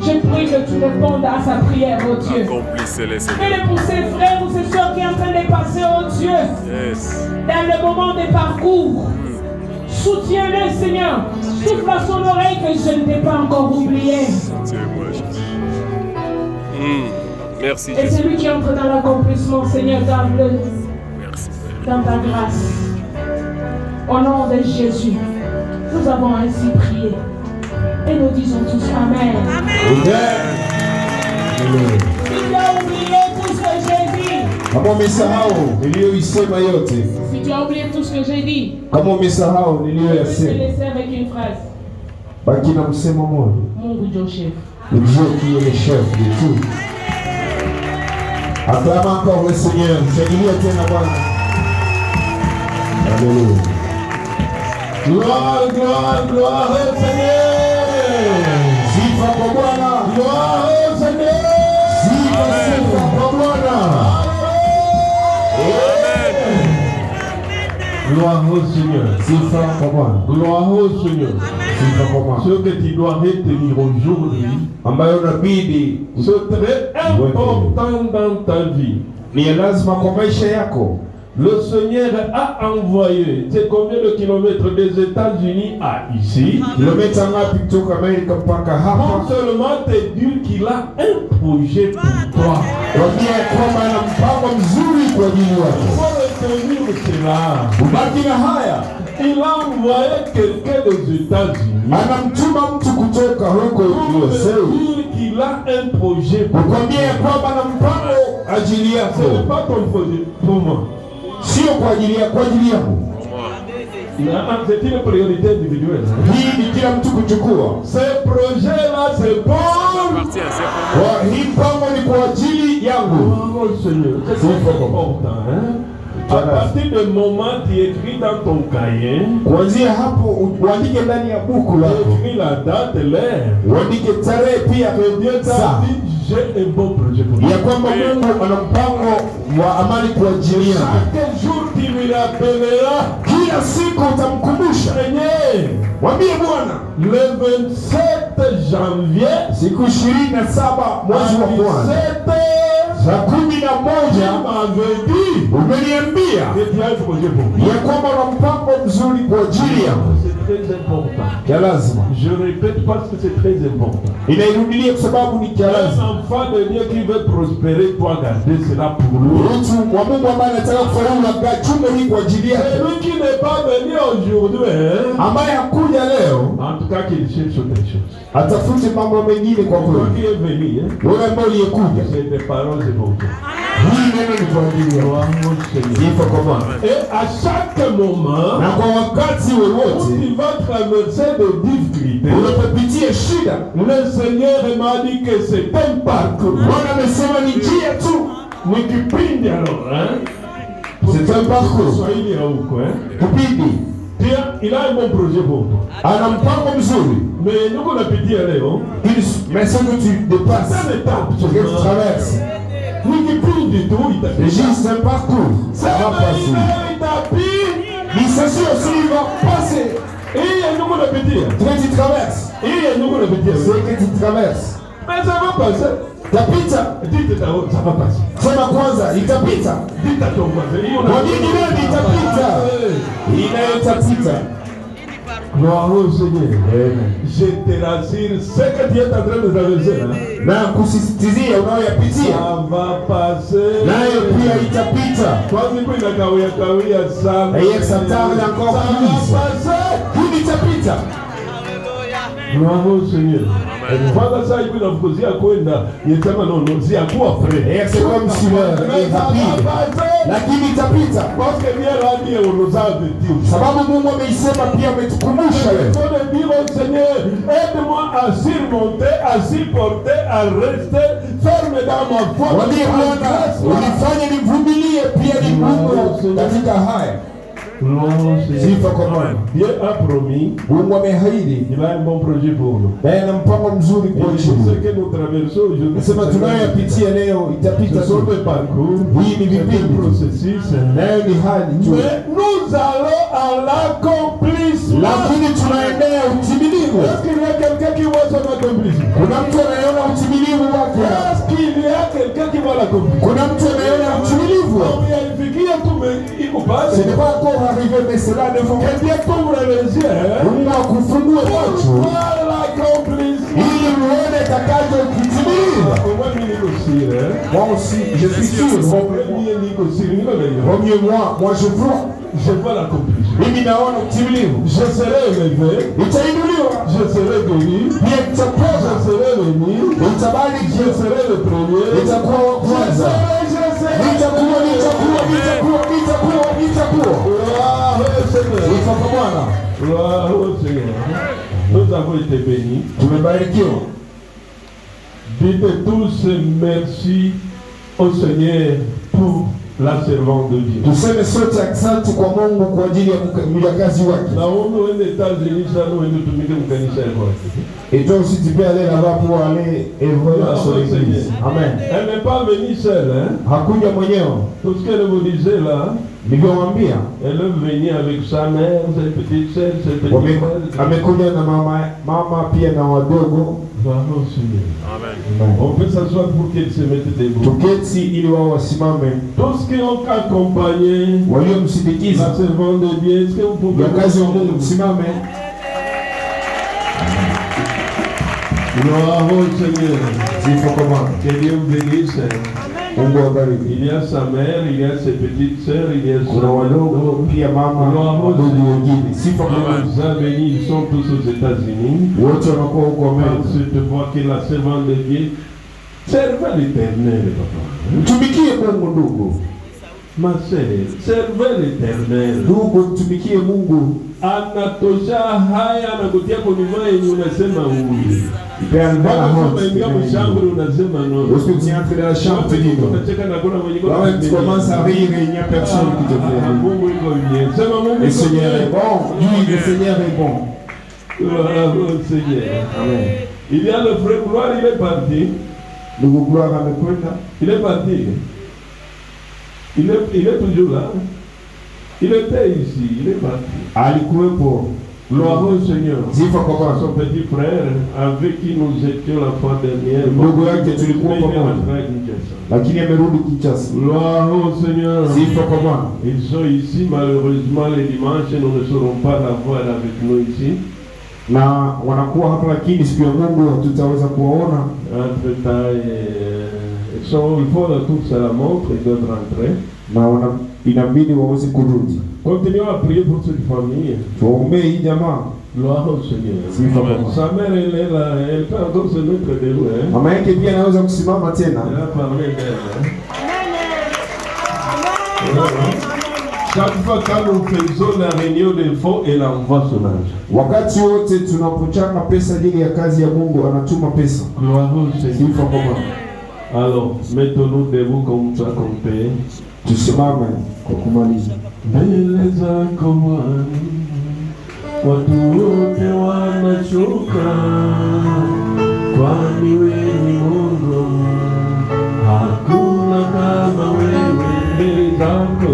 Speaker 3: Je prie que tu répondes à sa prière, oh Dieu.
Speaker 4: Accomplissez-les, Seigneur.
Speaker 3: Fais-le pour ses frères ou ses soeurs qui sont en train de passer, oh Dieu.
Speaker 4: Yes.
Speaker 3: Dans le moment des parcours. Soutiens-le, Seigneur. Souffle à son oreille que je ne t'ai pas encore oublié.
Speaker 4: Soutiens-moi, Jésus. Merci,
Speaker 3: Et
Speaker 4: Jésus.
Speaker 3: celui qui entre dans l'accomplissement, Seigneur, garde-le.
Speaker 4: Merci, Père.
Speaker 3: Dans ta grâce. Au nom de Jésus, nous avons ainsi prié. Et nous disons tous Amen.
Speaker 1: Amen.
Speaker 3: Tu as oublié tout ce que j'ai dit. Si tu as oublié tout ce que j'ai dit, je peux te laisser avec une phrase. Mungu ndio chef.
Speaker 1: Dieu qui est le chef de tout. Acclame encore le Seigneur. Alléluia. Gloire, gloire, gloire au Seigneur. Sifa kwa Bwana. Gloire au Seigneur. Sifa kwa Bwana. Gloire au Seigneur. Sifa kwa Bwana. Gloire au Seigneur. Ce que tu dois retenir aujourd'hui, c'est très important dans ta vie. Le Seigneur a envoyé, c'est combien de kilomètres des États-Unis à ici? Non seulement te dire qu'il a un projet pour toi. Pour retenir cela, il a envoyé quelqu'un des États-Unis pour dire qu'il a un projet pour toi. Ce n'est pas ton projet pour moi. C'est une priorité individuelle. Ce projet-là, c'est bon. C'est important. À partir du moment où tu écris dans ton cahier, tu écris la date, l'heure, que Dieu t'a dit, j'ai un bon projet pour toi. Chaque jour tu lui appelleras, Seigneur, le 27 janvier, umeniambia c'est très important. Je répète parce que c'est très important. Un enfant de Dieu qui veut prospérer doit garder cela pour lui. Celui qui n'est pas venu aujourd'hui, en tout cas qu'il cherche autre chose. Toi qui est venu, c'est des paroles de bon Dieu. Et à chaque moment, où tu vas traverser des difficultés, le Seigneur m'a dit que c'est un parcours. C'est un parcours. Il a un bon projet pour toi. Mais nous on a pu dire
Speaker 2: mais ce que tu dépasses, ce que tu traverses, c'est un parcours. Ça va passer. Mais c'est sûr, s'il va passer. Ce que tu traverses. Ce que tu traverses.
Speaker 1: Mais ça va passer.
Speaker 2: Tapita.
Speaker 1: Ça va passer.
Speaker 2: Sema kwanza itapita. Itapita.
Speaker 1: Gloire au Seigneur. Je te rassure, ce que tu es en train de traverser,
Speaker 2: ça
Speaker 1: va passer. Toi, c'est quoi la kawia ça va passer. Gloire au Seigneur. Voilà ça, il peut nous poser à quoi il y a tellement de à quoi après.
Speaker 2: C'est comme si lakini itapita.
Speaker 1: Parce que Dieu a dit au rosaire de Dieu.
Speaker 2: Sababu Mungu ameisema pia ametukumbusha leo.
Speaker 1: Seigneur, aide-moi à surmonter, à supporter, à rester ferme dans ma foi.
Speaker 2: Mwambie Bwana, unifanye nivumilie pia nivumilie katika haya. Sifa kwa Bwana.
Speaker 1: Dieu a promis.
Speaker 2: Mungu ameahidi.
Speaker 1: Il a un bon projet pour nous.
Speaker 2: Na mpango mzuri kwa
Speaker 1: nchi. Ce que nous traversons aujourd'hui.
Speaker 2: Nasema tunayopitia leo itapita
Speaker 1: sote parcours.
Speaker 2: Hii ni vipindi.
Speaker 1: Processus.
Speaker 2: Nayo ni hali tu.
Speaker 1: Mais nous allons à l'accomplissement.
Speaker 2: Lakini tunaendea utimilivu.
Speaker 1: Est-ce qu'il y a quelqu'un qui voit son accomplissement?
Speaker 2: Kuna mtu anayeona utimilivu wake.
Speaker 1: Est-ce qu'il y a quelqu'un qui voit l'accomplissement?
Speaker 2: Kuna mtu anayeona utimilivu. Ce n'est pas encore arrivé, mais cela ne va pas bien pour les yeux. Mungu akufungue macho. Ili uone takacho kutimia. Moi aussi, je suis sûr. Moi je vois.
Speaker 1: Je vois l'accomplissement.
Speaker 2: Mimi naona utimilivu.
Speaker 1: Je serai élevé.
Speaker 2: Utainuliwa.
Speaker 1: Je serai béni.
Speaker 2: Pia nitakuwa.
Speaker 1: Je serai béni.
Speaker 2: Utabariki.
Speaker 1: Je serai le premier.
Speaker 2: Nitakuwa wa kwanza. Nitakuwa.
Speaker 1: Gloire au Seigneur. Nous avons été bénis.
Speaker 2: Tumebarikiwa.
Speaker 1: Dites tous merci au Seigneur pour la servante de Dieu.
Speaker 2: Tuseme sote asante kwa Mungu kwa ajili ya mjakazi wake.
Speaker 1: Na ono ende États-Unis sana ende tumike mkanisa yako.
Speaker 2: Et toi aussi tu peux aller là-bas pour aller œuvrer à son église. Amen.
Speaker 1: Elle n'est pas venue seule, hein.
Speaker 2: Hakuja mwenyewe.
Speaker 1: Tout ce qu'elle vous disait là,
Speaker 2: niliwaambia
Speaker 1: elle est venue avec sa mère, ses petites sœurs, ses petits frères.
Speaker 2: Amekuja na mama pia na wadogo.
Speaker 1: Amen. On peut s'asseoir pour qu'elle se mette debout.
Speaker 2: Tuketi ili wao wasimame.
Speaker 1: Tout ce qui ont accompagné
Speaker 2: waliomsindikiza
Speaker 1: la servante de Dieu, est-ce que vous pouvez
Speaker 2: mjakazi wa Mungu msimame.
Speaker 1: Gloire au Seigneur.
Speaker 2: Sifa kwa Bwana.
Speaker 1: Que Dieu vous bénisse.
Speaker 2: Mungu awabariki.
Speaker 1: Il y a sa mère, il y a ses petites sœurs, il y a
Speaker 2: kuna wadogo pia mama wadogo wengine. Sifa kwa Bwana.
Speaker 1: Ils sont tous aux États-Unis.
Speaker 2: Wote wanakuwa huko Amerika.
Speaker 1: Je vois que la servante de Dieu servait l'Éternel, papa.
Speaker 2: Mtumikie Mungu ndugu.
Speaker 1: Ma sœur, servez l'Éternel.
Speaker 2: Ndugu, mtumikie Mungu.
Speaker 1: Anatosha haya anakutia kwa niva yenye unasema huyu.
Speaker 2: Lorsque tu entres dans la chambre, tu dis non. Tu commences à rire et il n'y a personne qui te fait rire. Le Seigneur est bon. Oui, le Seigneur est bon.
Speaker 1: Amen. Il y a le frère Gloire, il est parti.
Speaker 2: Le Gloire amekwenda.
Speaker 1: Il est parti. Il est toujours là. Il était ici, il est parti.
Speaker 2: Alikuwepo.
Speaker 1: Gloire au Seigneur.
Speaker 2: Sifa kwa Bwana.
Speaker 1: Son petit frère avec qui nous étions la fois dernière.
Speaker 2: Ndugu yake tulikuwa pamoja. Lakini amerudi Kinshasa.
Speaker 1: Gloire au Seigneur.
Speaker 2: Sifa kwa Bwana.
Speaker 1: Ils sont ici malheureusement les dimanches, nous ne saurons pas l'avoir avec nous ici.
Speaker 2: Na wanakuwa hapa lakini siku ya Mungu hatutaweza kuwaona.
Speaker 1: Il faut la tous à la montre, ils doivent rentrer.
Speaker 2: Na inabidi waweze kurudi.
Speaker 1: Continuons à prier pour cette famille.
Speaker 2: Tuombee hii jamaa.
Speaker 1: Gloire au Seigneur.
Speaker 2: Sifa kwa Bwana.
Speaker 1: Sa mère elle est là, elle peut encore se mettre debout.
Speaker 2: Mama yake pia anaweza kusimama tena.
Speaker 1: Elle a parlé d'elle. Chaque fois quand nous faisons la réunion des fonds, elle envoie son argent.
Speaker 2: Wakati wote tunapochanga pesa ajili ya kazi ya Mungu anatuma pesa.
Speaker 1: Gloire au Seigneur.
Speaker 2: Sifa kwa Bwana.
Speaker 1: Alors, mettons-nous debout comme ça qu'on peut.
Speaker 2: Tusimame kwa kumaliza.
Speaker 1: Mbele zako Bwana, watu wote wanashuka, kwani wewe ni Mungu, hakuna kama wewe. Mbele zako